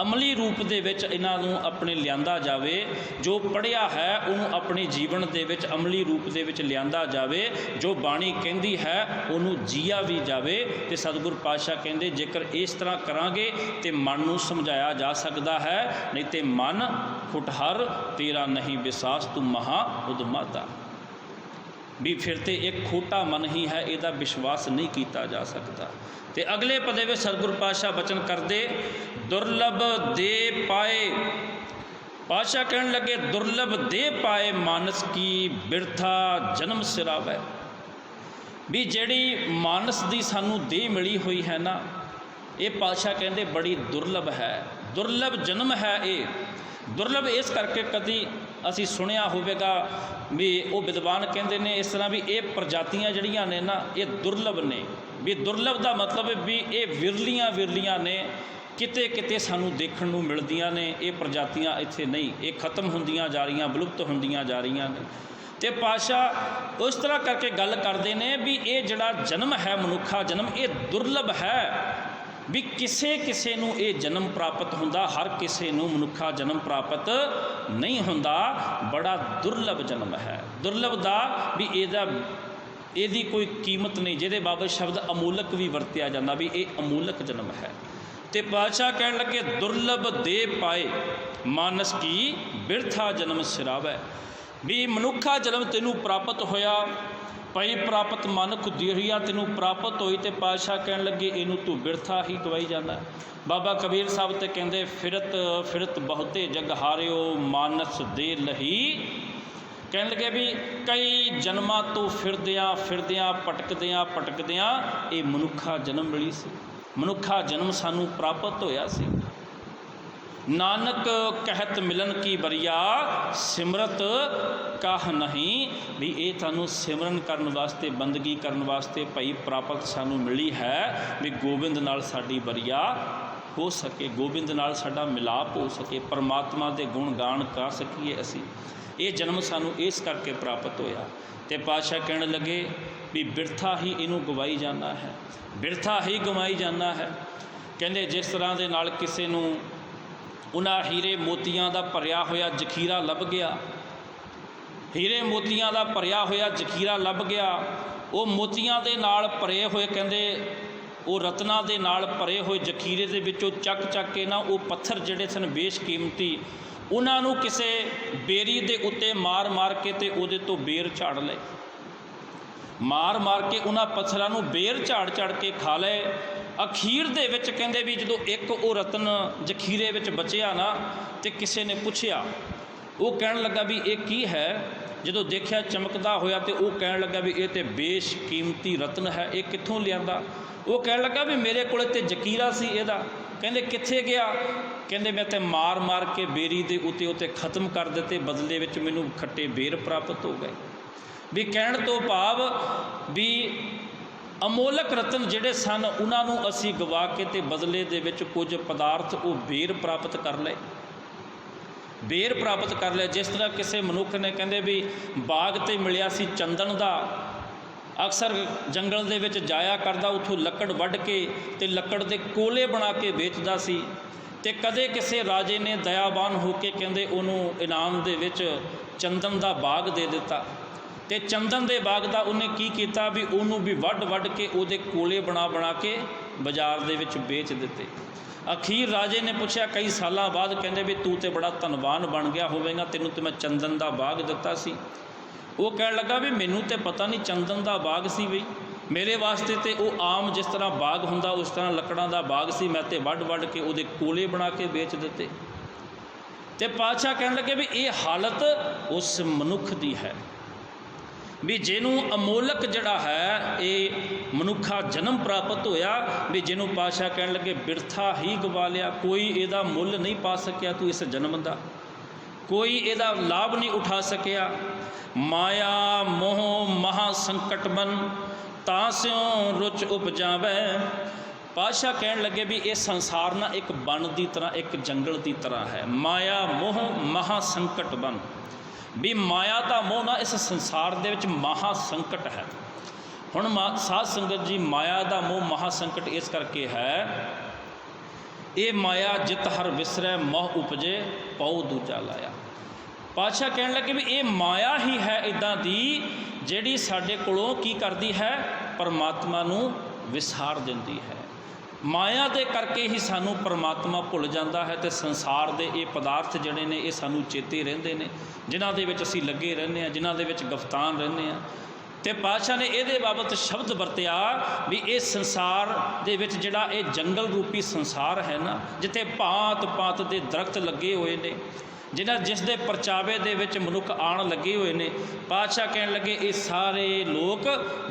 ਅਮਲੀ ਰੂਪ ਦੇ ਵਿੱਚ ਇਹਨਾਂ ਨੂੰ ਆਪਣੇ ਲਿਆਂਦਾ ਜਾਵੇ, ਜੋ ਪੜ੍ਹਿਆ ਹੈ ਉਹਨੂੰ ਆਪਣੇ ਜੀਵਨ ਦੇ ਵਿੱਚ ਅਮਲੀ ਰੂਪ ਦੇ ਵਿੱਚ ਲਿਆਂਦਾ ਜਾਵੇ, ਜੋ ਬਾਣੀ ਕਹਿੰਦੀ ਹੈ ਉਹਨੂੰ ਜੀਆ ਵੀ ਜਾਵੇ। ਅਤੇ ਸਤਿਗੁਰੂ ਪਾਤਸ਼ਾਹ ਕਹਿੰਦੇ ਜੇਕਰ ਇਸ ਤਰ੍ਹਾਂ ਕਰਾਂਗੇ ਤਾਂ ਮਨ ਨੂੰ ਸਮਝਾਇਆ ਜਾ ਸਕਦਾ ਹੈ, ਨਹੀਂ ਤੇ ਮਨ ਖੁਟਹਰ ਤੇਰਾ ਨਹੀਂ ਵਿਸਾਸ ਤੂੰ ਮਹਾ ਉਦਮਾਤਾ, ਵੀ ਫਿਰ ਤੇ ਇੱਕ ਖੋਟਾ ਮਨ ਹੀ ਹੈ, ਇਹਦਾ ਵਿਸ਼ਵਾਸ ਨਹੀਂ ਕੀਤਾ ਜਾ ਸਕਦਾ। ਤੇ ਅਗਲੇ ਪਦੇ ਵਿੱਚ ਸਤਿਗੁਰੂ ਪਾਤਸ਼ਾਹ ਬਚਨ ਕਰਦੇ, ਦੁਰਲਭ ਦੇ ਪਾਏ, ਪਾਤਸ਼ਾਹ ਕਹਿਣ ਲੱਗੇ ਦੁਰਲਭ ਦੇ ਪਾਏ ਮਾਨਸ ਕੀ ਬਿਰਥਾ ਜਨਮ ਸਿਰਾਵੈ, ਵੀ ਜਿਹੜੀ ਮਾਨਸ ਦੀ ਸਾਨੂੰ ਦੇਹ ਮਿਲੀ ਹੋਈ ਹੈ ਨਾ, ਇਹ ਪਾਤਸ਼ਾਹ ਕਹਿੰਦੇ ਬੜੀ ਦੁਰਲਭ ਹੈ, ਦੁਰਲਭ ਜਨਮ ਹੈ। ਇਹ ਦੁਰਲਭ ਇਸ ਕਰਕੇ ਕਦੀ ਅਸੀਂ ਸੁਣਿਆ ਹੋਵੇਗਾ ਵੀ ਉਹ ਵਿਦਵਾਨ ਕਹਿੰਦੇ ਨੇ ਇਸ ਤਰ੍ਹਾਂ ਵੀ ਇਹ ਪ੍ਰਜਾਤੀਆਂ ਜਿਹੜੀਆਂ ਨੇ ਨਾ ਇਹ ਦੁਰਲਭ ਨੇ, ਵੀ ਦੁਰਲਭ ਦਾ ਮਤਲਬ ਵੀ ਇਹ ਵਿਰਲੀਆਂ ਨੇ, ਕਿਤੇ ਕਿਤੇ ਸਾਨੂੰ ਦੇਖਣ ਨੂੰ ਮਿਲਦੀਆਂ ਨੇ, ਇਹ ਪ੍ਰਜਾਤੀਆਂ ਇੱਥੇ ਨਹੀਂ, ਇਹ ਖਤਮ ਹੁੰਦੀਆਂ ਜਾ ਰਹੀਆਂ, ਵਿਲੁਪਤ ਹੁੰਦੀਆਂ ਜਾ ਰਹੀਆਂ ਨੇ। ਅਤੇ ਪਾਤਸ਼ਾਹ ਉਸ ਤਰ੍ਹਾਂ ਕਰਕੇ ਗੱਲ ਕਰਦੇ ਨੇ ਵੀ ਇਹ ਜਿਹੜਾ ਜਨਮ ਹੈ ਮਨੁੱਖਾ ਜਨਮ, ਇਹ ਦੁਰਲਭ ਹੈ, ਵੀ ਕਿਸੇ ਕਿਸੇ ਨੂੰ ਇਹ ਜਨਮ ਪ੍ਰਾਪਤ ਹੁੰਦਾ, ਹਰ ਕਿਸੇ ਨੂੰ ਮਨੁੱਖਾ ਜਨਮ ਪ੍ਰਾਪਤ ਨਹੀਂ ਹੁੰਦਾ, ਬੜਾ ਦੁਰਲਭ ਜਨਮ ਹੈ। ਦੁਰਲਭ ਦਾ ਵੀ ਇਹਦੀ ਕੋਈ ਕੀਮਤ ਨਹੀਂ, ਜਿਹਦੇ ਬਾਬਤ ਸ਼ਬਦ ਅਮੋਲਕ ਵੀ ਵਰਤਿਆ ਜਾਂਦਾ, ਵੀ ਇਹ ਅਮੋਲਕ ਜਨਮ ਹੈ। ਅਤੇ ਪਾਤਸ਼ਾਹ ਕਹਿਣ ਲੱਗੇ ਦੁਰਲਭ ਦੇ ਪਾਏ ਮਾਨਸ ਕੀ ਬਿਰਥਾ ਜਨਮ ਸਿਰਾਵੈ, ਵੀ ਮਨੁੱਖਾ ਜਨਮ ਤੈਨੂੰ ਪ੍ਰਾਪਤ ਹੋਇਆ, ਪਈ ਪ੍ਰਾਪਤ ਮਨ ਖੁਦੀਰੀਆ ਤੈਨੂੰ ਪ੍ਰਾਪਤ ਹੋਈ, ਅਤੇ ਪਾਤਸ਼ਾਹ ਕਹਿਣ ਲੱਗੇ ਇਹਨੂੰ ਤੂੰ ਬਿਰਥਾ ਹੀ ਗਵਾਈ ਜਾਂਦਾ। ਬਾਬਾ ਕਬੀਰ ਸਾਹਿਬ ਤੇ ਕਹਿੰਦੇ ਫਿਰਤ ਫਿਰਤ ਬਹੁਤੇ ਜਗ ਹਾਰਿਓ ਮਾਨਸ ਦੇ ਲਹੀ, ਕਹਿਣ ਲੱਗੇ ਵੀ ਕਈ ਜਨਮਾਂ ਤੋਂ ਫਿਰਦਿਆਂ ਫਿਰਦਿਆਂ ਭਟਕਦਿਆਂ ਇਹ ਮਨੁੱਖਾ ਜਨਮ ਮਿਲੀ ਸੀ, ਮਨੁੱਖਾ ਜਨਮ ਸਾਨੂੰ ਪ੍ਰਾਪਤ ਹੋਇਆ ਸੀ। ਨਾਨਕ ਕਹਿਤ ਮਿਲਨ ਕੀ ਬਰੀਆ ਸਿਮਰਤ ਕਾਹ ਨਹੀਂ, ਵੀ ਇਹ ਤੁਹਾਨੂੰ ਸਿਮਰਨ ਕਰਨ ਵਾਸਤੇ ਬੰਦਗੀ ਕਰਨ ਵਾਸਤੇ ਭਾਈ ਪ੍ਰਾਪਤ ਸਾਨੂੰ ਮਿਲੀ ਹੈ, ਵੀ ਗੋਬਿੰਦ ਨਾਲ ਸਾਡੀ ਬਰੀਆ ਹੋ ਸਕੇ, ਗੋਬਿੰਦ ਨਾਲ ਸਾਡਾ ਮਿਲਾਪ ਹੋ ਸਕੇ, ਪਰਮਾਤਮਾ ਦੇ ਗੁਣ ਗਾਣ ਕਰ ਸਕੀਏ ਅਸੀਂ, ਇਹ ਜਨਮ ਸਾਨੂੰ ਇਸ ਕਰਕੇ ਪ੍ਰਾਪਤ ਹੋਇਆ। ਅਤੇ ਪਾਤਸ਼ਾਹ ਕਹਿਣ ਲੱਗੇ ਵੀ ਬਿਰਥਾ ਹੀ ਇਹਨੂੰ ਗਵਾਈ ਜਾਂਦਾ ਹੈ, ਬਿਰਥਾ ਹੀ ਗਵਾਈ ਜਾਂਦਾ ਹੈ। ਕਹਿੰਦੇ ਜਿਸ ਤਰ੍ਹਾਂ ਦੇ ਨਾਲ ਕਿਸੇ ਨੂੰ ਉਹਨਾਂ ਹੀਰੇ ਮੋਤੀਆਂ ਦਾ ਭਰਿਆ ਹੋਇਆ ਜ਼ਖੀਰਾ ਲੱਭ ਗਿਆ, ਹੀਰੇ ਮੋਤੀਆਂ ਦਾ ਭਰਿਆ ਹੋਇਆ ਜ਼ਖੀਰਾ ਲੱਭ ਗਿਆ, ਉਹ ਮੋਤੀਆਂ ਦੇ ਨਾਲ ਭਰੇ ਹੋਏ ਕਹਿੰਦੇ ਉਹ ਰਤਨਾਂ ਦੇ ਨਾਲ ਭਰੇ ਹੋਏ ਜ਼ਖੀਰੇ ਦੇ ਵਿੱਚੋਂ ਚੱਕ ਕੇ ਨਾ ਉਹ ਪੱਥਰ ਜਿਹੜੇ ਸਨ ਬੇਸ਼ਕੀਮਤੀ, ਉਹਨਾਂ ਨੂੰ ਕਿਸੇ ਬੇਰੀ ਦੇ ਉੱਤੇ ਮਾਰ ਕੇ ਤੇ ਉਹਦੇ ਤੋਂ ਬੇਰ ਝਾੜ ਲਏ, ਮਾਰ ਕੇ ਉਹਨਾਂ ਪੱਥਰਾਂ ਨੂੰ ਬੇਰ ਝਾੜ ਕੇ ਖਾ ਲਏ। ਅਖੀਰ ਦੇ ਵਿੱਚ ਕਹਿੰਦੇ ਵੀ ਜਦੋਂ ਇੱਕ ਉਹ ਰਤਨ ਜ਼ਖੀਰੇ ਵਿੱਚ ਬਚਿਆ ਨਾ, ਤੇ ਕਿਸੇ ਨੇ ਪੁੱਛਿਆ, ਉਹ ਕਹਿਣ ਲੱਗਾ ਵੀ ਇਹ ਕੀ ਹੈ, ਜਦੋਂ ਦੇਖਿਆ ਚਮਕਦਾ ਹੋਇਆ ਤੇ ਉਹ ਕਹਿਣ ਲੱਗਾ ਵੀ ਇਹ ਤੇ ਬੇਸ਼ਕੀਮਤੀ ਰਤਨ ਹੈ, ਇਹ ਕਿੱਥੋਂ ਲਿਆਂਦਾ? ਉਹ ਕਹਿਣ ਲੱਗਾ ਵੀ ਮੇਰੇ ਕੋਲ ਤੇ ਜ਼ਖੀਰਾ ਸੀ ਇਹਦਾ। ਕਹਿੰਦੇ ਕਿੱਥੇ ਗਿਆ? ਕਹਿੰਦੇ ਮੈਂ ਤੇ ਮਾਰ ਕੇ ਬੇਰੀ ਦੇ ਉੱਤੇ ਖਤਮ ਕਰ ਦਿੱਤੇ, ਬਦਲੇ ਵਿੱਚ ਮੈਨੂੰ ਖੱਟੇ ਬੇਰ ਪ੍ਰਾਪਤ ਹੋ ਗਏ। ਵੀ ਕਹਿਣ ਤੋਂ ਭਾਵ ਵੀ ਅਮੋਲਕ ਰਤਨ ਜਿਹੜੇ ਸਨ ਉਹਨਾਂ ਨੂੰ ਅਸੀਂ ਗਵਾ ਕੇ ਤੇ ਬਦਲੇ ਦੇ ਵਿੱਚ ਕੁਝ ਪਦਾਰਥ ਉਹ ਬੇਰ ਪ੍ਰਾਪਤ ਕਰ ਲਏ, ਬੇਰ ਪ੍ਰਾਪਤ ਕਰ ਲਿਆ। ਜਿਸ ਤਰ੍ਹਾਂ ਕਿਸੇ ਮਨੁੱਖ ਨੇ ਕਹਿੰਦੇ ਵੀ ਬਾਗ 'ਤੇ ਮਿਲਿਆ ਸੀ ਚੰਦਨ ਦਾ, ਅਕਸਰ ਜੰਗਲ ਦੇ ਵਿੱਚ ਜਾਇਆ ਕਰਦਾ, ਉੱਥੋਂ ਲੱਕੜ ਵੱਢ ਕੇ ਤੇ ਲੱਕੜ ਦੇ ਕੋਲੇ ਬਣਾ ਕੇ ਵੇਚਦਾ ਸੀ। ਅਤੇ ਕਦੇ ਕਿਸੇ ਰਾਜੇ ਨੇ ਦਇਆਵਾਨ ਹੋ ਕੇ ਕਹਿੰਦੇ ਉਹਨੂੰ ਇਨਾਮ ਦੇ ਵਿੱਚ ਚੰਦਨ ਦਾ ਬਾਗ ਦੇ ਦਿੱਤਾ, ਅਤੇ ਚੰਦਨ ਦੇ ਬਾਗ ਦਾ ਉਹਨੇ ਕੀ ਕੀਤਾ ਵੀ ਉਹਨੂੰ ਵੀ ਵੱਢ ਕੇ ਉਹਦੇ ਕੋਲੇ ਬਣਾ ਕੇ ਬਾਜ਼ਾਰ ਦੇ ਵਿੱਚ ਵੇਚ ਦਿੱਤੇ। ਅਖੀਰ ਰਾਜੇ ਨੇ ਪੁੱਛਿਆ ਕਈ ਸਾਲਾਂ ਬਾਅਦ, ਕਹਿੰਦੇ ਵੀ ਤੂੰ ਤੇ ਬੜਾ ਧਨਵਾਨ ਬਣ ਗਿਆ ਹੋਵੇਗਾ, ਤੈਨੂੰ ਤੇ ਮੈਂ ਚੰਦਨ ਦਾ ਬਾਗ ਦਿੱਤਾ ਸੀ। ਉਹ ਕਹਿਣ ਲੱਗਾ ਵੀ ਮੈਨੂੰ ਤੇ ਪਤਾ ਨਹੀਂ ਚੰਦਨ ਦਾ ਬਾਗ ਸੀ ਬਈ, मेरे वास्ते तो वो आम जिस तरह बाग हुंदा उस तरह लकड़ां दा बाग सी, मैं तो वढ़ वढ़ के उहदे कोले बना के बेच दिते। तो पातशाह कहन लगे भी ये हालत उस मनुख दी है भी जिन्हों अमोलक जड़ा है ये मनुखा जन्म प्राप्त होया, भी जिन्हों पातशाह कहन लगे बिरथा ही गवा लिया, कोई इहदा मुल नहीं पा सकिया तू इस जन्म का, कोई इहदा लाभ नहीं उठा सकिया। माया मोह महा संकट बन तास्यों रुच उपजावै। पातशाह कहन लगे भी ये संसार ना एक बन की तरह, एक जंगल की तरह है। माया मोह महा संकट बन, भी माया का मोह ना इस संसार दे विच महा संकट है। हुण साध संगत जी, माया का मोह महा संकट इस करके है, ये माया जित हर विसरै मोह उपजे पौ दूजा लाया। पातशाह कहन लगे भी ये माया ही है इदां दी जिहड़ी साडे कोलों की करदी है, परमात्मा नूं विसार दिंदी है। माया दे करके ही सानू परमात्मा भुल जाता है, तो संसार दे ये पदार्थ जड़े ने ये सानू चेते रहिंदे ने, जिन्हां दे विच असीं लगे रहने हैं, जिन्हां दे विच गफतान रहने हैं। तो पातशाह ने ये बाबत शब्द वरतिया भी ये संसार दे विच जिहड़ा ये जंगल रूपी संसार है ना, जिथे भांत भांत दे दरख्त लगे हुए ने, जिस दे परचावे दे विच मनुख आण लगे हुए ने। पातशाह कहन लगे ये सारे लोग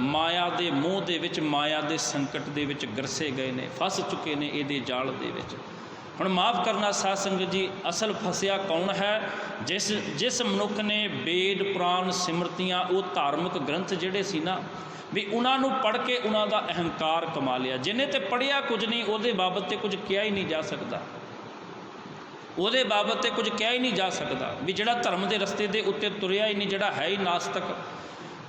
माया दे मोह दे विच, माया दे संकट दे विच गरसे गए ने, फस चुके ने इहदे जाल दे विच। हुण माफ़ करना साध संगत जी, असल फसिया कौन है? जिस मनुख ने वेद पुराण सिमरतियाँ वो धार्मिक ग्रंथ जिहड़े सी ना, भी उन्होंने पढ़ के उन्हों का अहंकार कमा लिया। जिन्हें तो पढ़िया कुछ नहीं, वो बाबत कुछ किया ही नहीं जा सकता, वो बाबत कुछ कहा ही नहीं जा सकता, भी जिहड़ा धर्म के रस्ते के उत्ते तुरिया ही नहीं, जिहड़ा है ही नास्तिक।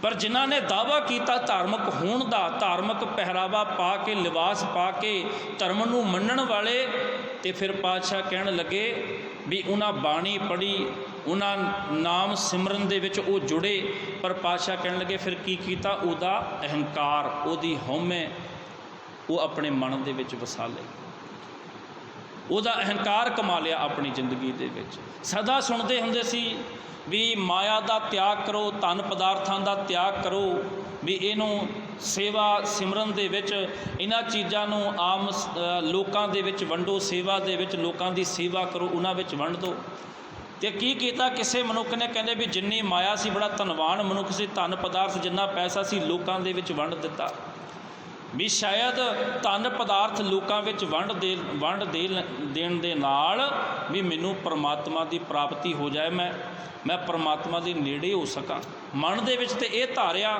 पर जिन्हों ने दावा किया धार्मिक होने का, धार्मिक पहरावा पा के, लिबास पा के धर्म नूं मनण वाले, तो फिर पातशाह कहन लगे भी उन्हें बाणी पढ़ी, उन्हें नाम सिमरन दे विच वो जुड़े, पर पातशाह कहन लगे फिर की कीता, उहदा अहंकार, उहदी हौमे वो अपने मन दे विच वसा लई, उहदा अहंकार कमा लिया अपनी जिंदगी दे विच। सदा सुनते हुंदे सी भी माया का त्याग करो, धन पदार्थां का त्याग करो, भी इनू सेवा सिमरन दे विच इन्हां चीज़ां नूं आम लोकां दे विच वंडो, सेवा दे विच लोकां दी सेवा करो, उन्हां विच वंड दो। तो की कीता किसी मनुख ने, कहंदे भी जिन्नी माया सी, बड़ा धनवान मनुख सी, धन पदार्थ जिन्ना पैसा सी लोकां दे विच वंड दिता, भी शायद धन पदार्थ लोकां विच वंड देण दे नाल भी मैनू परमात्मा की प्राप्ति हो जाए, मैं परमात्मा के नेड़े हो सकां। मन दे विच ते इह धारिया,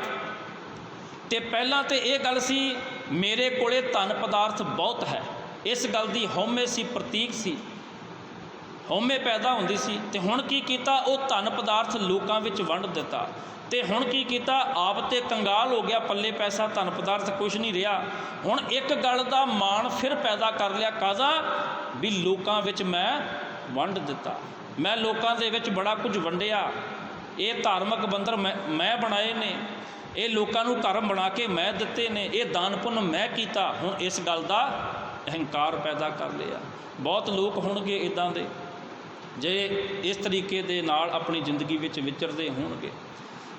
तो पहलां तो यह गल सी मेरे कोले धन पदार्थ बहुत है, इस गल की हौमे सी, प्रतीक सी, हौमे पैदा होंदी सी। ते हुण की कीता, वो धन पदार्थ लोकां विच वंड दिता, तो हुण की कीता, आप तो कंगाल हो गया, पल्ले पैसा धन पदार्थ कुछ नहीं रहा। हुण एक गल का मान फिर पैदा कर लिया, कादा भी लोकां विच मैं वंड दिता, मैं लोकां दे विच बड़ा कुछ वंडिया, ये धार्मिक बंदर मैं बनाए ने, ये लोकां नूं घर बना के मैं दिते ने, ये दान पुण्य मैं कीता। हुण इस गल का अहंकार पैदा कर लिया। बहुत लोग होणगे इदां दे, जे इस तरीके दे नाल अपनी जिंदगी विच विचरदे होणगे।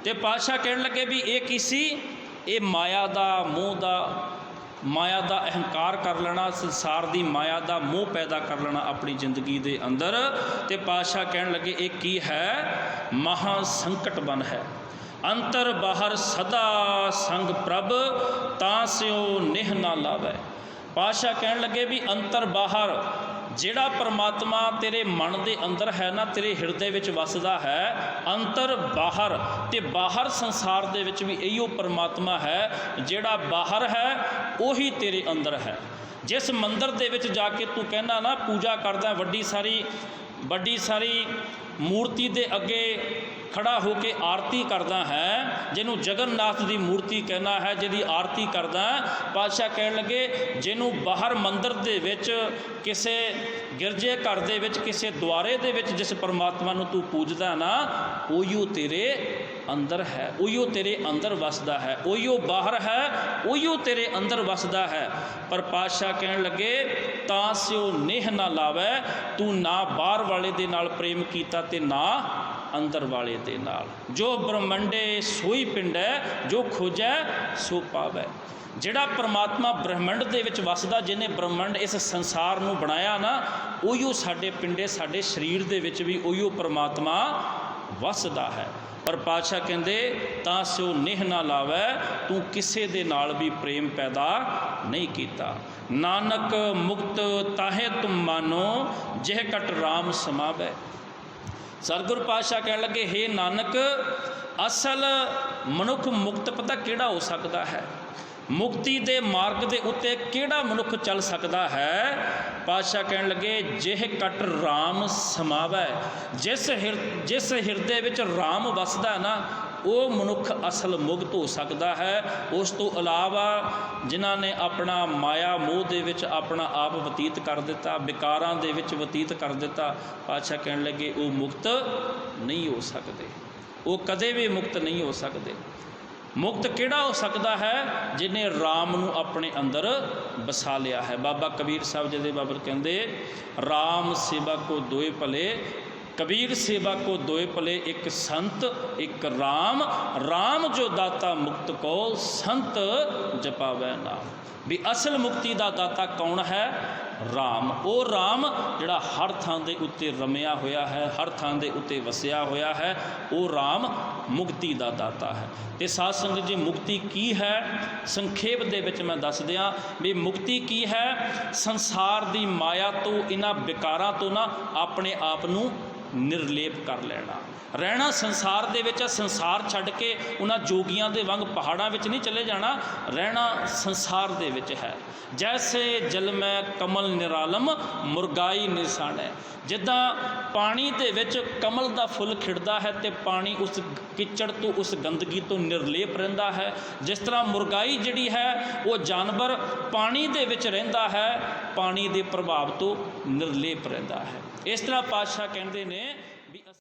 तो पातशाह कहन लगे भी ये की सी, ये माया का मोह का, माया का अहंकार कर लेना, संसार की माया का मोह पैदा कर लेना अपनी जिंदगी के अंदर। तो पातशाह कहन लगे ये की है, महासंकट बन है, अंतर बाहर सदा संग प्रभ तास्यो निह ना लावै। पातशाह कहन लगे भी अंतर बाहर जिहड़ा परमात्मा तेरे मन के अंदर है ना, तेरे हिरदे विच वसदा है, अंतर बाहर, ते बाहर संसार दे विच भी इहो परमात्मा है, जिहड़ा बाहर है उही तेरे अंदर है। जिस मंदिर दे विच जाके तू कहना ना पूजा करदा, वड्डी सारी मूर्ति दे अगे खड़ा होके आरती करदा है, जिन्हों जगन्नाथ की मूर्ति कहना है, जिहदी आरती करदा, पातशाह कहन लगे जिन्हों बाहर मंदिर दे विच किसे गिरजे घर दे विच किसे द्वारे दे विच जिस परमात्मा नूं तू पूजदा ना, उहिओ तेरे अंदर है, उहिओ तेरे अंदर वसदा है, उहिओ बाहर है, उहिओ तेरे अंदर वसदा है। पर पातशाह कहन लगे तां स्यो नेह ना लावै, तू ना बाहर वाले दे नाल प्रेम कीता ते ना ਅੰਦਰ ਵਾਲੇ ਦੇ ਨਾਲ। ਜੋ ਬ੍ਰਹਮੰਡੇ ਸੋਈ ਪਿੰਡੈ, ਜੋ ਖੋਜੈ ਸੋ ਪਾਵੈ। ਜਿਹੜਾ ਪਰਮਾਤਮਾ ਬ੍ਰਹਮੰਡ ਦੇ ਵਿੱਚ ਵਸਦਾ, ਜਿਹਨੇ ਬ੍ਰਹਮੰਡ ਇਸ ਸੰਸਾਰ ਨੂੰ ਬਣਾਇਆ ਨਾ, ਉਹੀਓ ਸਾਡੇ ਪਿੰਡੇ, ਸਾਡੇ ਸਰੀਰ ਦੇ ਵਿੱਚ ਵੀ ਉਹੀਓ ਪਰਮਾਤਮਾ ਵਸਦਾ ਹੈ। ਪਰ ਪਾਤਸ਼ਾਹ ਕਹਿੰਦੇ ਤਾਂ ਸਿਓ ਨਿਹ ਨਾ ਲਾਵੈ, ਤੂੰ ਕਿਸੇ ਦੇ ਨਾਲ ਵੀ ਪ੍ਰੇਮ ਪੈਦਾ ਨਹੀਂ ਕੀਤਾ। ਨਾਨਕ ਮੁਕਤ ਤਾਹੇ ਤੁਮ ਮਾਨੋ, ਜਿਹ ਕਟ ਰਾਮ ਸਮਾਵੈ। ਸਤਿਗੁਰੂ ਪਾਤਸ਼ਾਹ ਕਹਿਣ ਲੱਗੇ, ਹੇ ਨਾਨਕ, ਅਸਲ ਮਨੁੱਖ ਮੁਕਤ ਪਤਾ ਕਿਹੜਾ ਹੋ ਸਕਦਾ ਹੈ? ਮੁਕਤੀ ਦੇ ਮਾਰਗ ਦੇ ਉੱਤੇ ਕਿਹੜਾ ਮਨੁੱਖ ਚੱਲ ਸਕਦਾ ਹੈ? ਪਾਤਸ਼ਾਹ ਕਹਿਣ ਲੱਗੇ, ਜਿਹ ਕਟ ਰਾਮ ਸਮਾਵੈ। ਜਿਸ ਹਿਰਦੇ ਵਿੱਚ ਰਾਮ ਵਸਦਾ ਨਾ, ਉਹ ਮਨੁੱਖ ਅਸਲ ਮੁਕਤ ਹੋ ਸਕਦਾ ਹੈ। ਉਸ ਤੋਂ ਇਲਾਵਾ ਜਿਨ੍ਹਾਂ ਨੇ ਆਪਣਾ ਮਾਇਆ ਮੋਹ ਦੇ ਵਿੱਚ ਆਪਣਾ ਆਪ ਬਤੀਤ ਕਰ ਦਿੱਤਾ, ਵਿਕਾਰਾਂ ਦੇ ਵਿੱਚ ਬਤੀਤ ਕਰ ਦਿੱਤਾ, ਪਾਤਸ਼ਾਹ ਕਹਿਣ ਲੱਗੇ ਉਹ ਮੁਕਤ ਨਹੀਂ ਹੋ ਸਕਦੇ, ਉਹ ਕਦੇ ਵੀ ਮੁਕਤ ਨਹੀਂ ਹੋ ਸਕਦੇ। ਮੁਕਤ ਕਿਹੜਾ ਹੋ ਸਕਦਾ ਹੈ? ਜਿਹਨੇ ਰਾਮ ਨੂੰ ਆਪਣੇ ਅੰਦਰ ਵਸਾ ਲਿਆ ਹੈ। ਬਾਬਾ ਕਬੀਰ ਸਾਹਿਬ ਜੀ ਦੇ ਬਾਬਰ ਕਹਿੰਦੇ, ਰਾਮ ਸੇਵਾ ਕੋ ਦੋਏ ਭਲੇ, ਕਬੀਰ ਸੇਵਾ ਕੋ ਦੋਏ ਭਲੇ, ਇੱਕ ਸੰਤ ਇੱਕ ਰਾਮ, ਰਾਮ ਜੋ ਦਾਤਾ ਮੁਕਤ ਕੋ, ਸੰਤ ਜਪਾਵੈ ਨਾਮ। ਵੀ ਅਸਲ ਮੁਕਤੀ ਦਾ ਦਾਤਾ ਕੌਣ ਹੈ? ਰਾਮ। ਉਹ ਰਾਮ ਜਿਹੜਾ ਹਰ ਥਾਂ ਦੇ ਉੱਤੇ ਰਮਿਆ ਹੋਇਆ ਹੈ, ਹਰ ਥਾਂ ਦੇ ਉੱਤੇ ਵਸਿਆ ਹੋਇਆ ਹੈ, ਉਹ ਰਾਮ ਮੁਕਤੀ ਦਾ ਦਾਤਾ ਹੈ। ਅਤੇ ਸਾਧ ਸੰਗਤ ਜੀ, ਮੁਕਤੀ ਕੀ ਹੈ? ਸੰਖੇਪ ਦੇ ਵਿੱਚ ਮੈਂ ਦੱਸ ਦਿਆਂ ਵੀ ਮੁਕਤੀ ਕੀ ਹੈ। ਸੰਸਾਰ ਦੀ ਮਾਇਆ ਤੋਂ, ਇਹਨਾਂ ਵਿਕਾਰਾਂ ਤੋਂ ਨਾ ਆਪਣੇ ਆਪ ਨੂੰ ਨਿਰਲੇਪ ਕਰ ਲੈਣਾ। ਰਹਿਣਾ ਸੰਸਾਰ ਦੇ ਵਿੱਚ, ਸੰਸਾਰ ਛੱਡ ਕੇ ਉਹਨਾਂ ਜੋਗੀਆਂ ਦੇ ਵਾਂਗ ਪਹਾੜਾਂ ਵਿੱਚ ਨਹੀਂ ਚਲੇ ਜਾਣਾ, ਰਹਿਣਾ ਸੰਸਾਰ ਦੇ ਵਿੱਚ ਹੈ। ਜੈਸੇ ਜਲ ਮੈਂ ਕਮਲ ਨਿਰਾਲਮ, ਮੁਰਗਾਈ ਨਿਸਾਣੈ। ਜਿੱਦਾਂ ਪਾਣੀ ਦੇ ਵਿੱਚ ਕਮਲ ਦਾ ਫੁੱਲ ਖਿੜਦਾ ਹੈ ਅਤੇ ਪਾਣੀ ਉਸ ਕਿੱਚੜ ਤੋਂ, ਉਸ ਗੰਦਗੀ ਤੋਂ ਨਿਰਲੇਪ ਰਹਿੰਦਾ ਹੈ, ਜਿਸ ਤਰ੍ਹਾਂ ਮੁਰਗਾਈ ਜਿਹੜੀ ਹੈ ਉਹ ਜਾਨਵਰ ਪਾਣੀ ਦੇ ਵਿੱਚ ਰਹਿੰਦਾ ਹੈ, ਪਾਣੀ ਦੇ ਪ੍ਰਭਾਵ ਤੋਂ ਨਿਰਲੇਪ ਰਹਿੰਦਾ ਹੈ। ਇਸ ਤਰ੍ਹਾਂ ਪਾਤਸ਼ਾਹ ਕਹਿੰਦੇ ਨੇ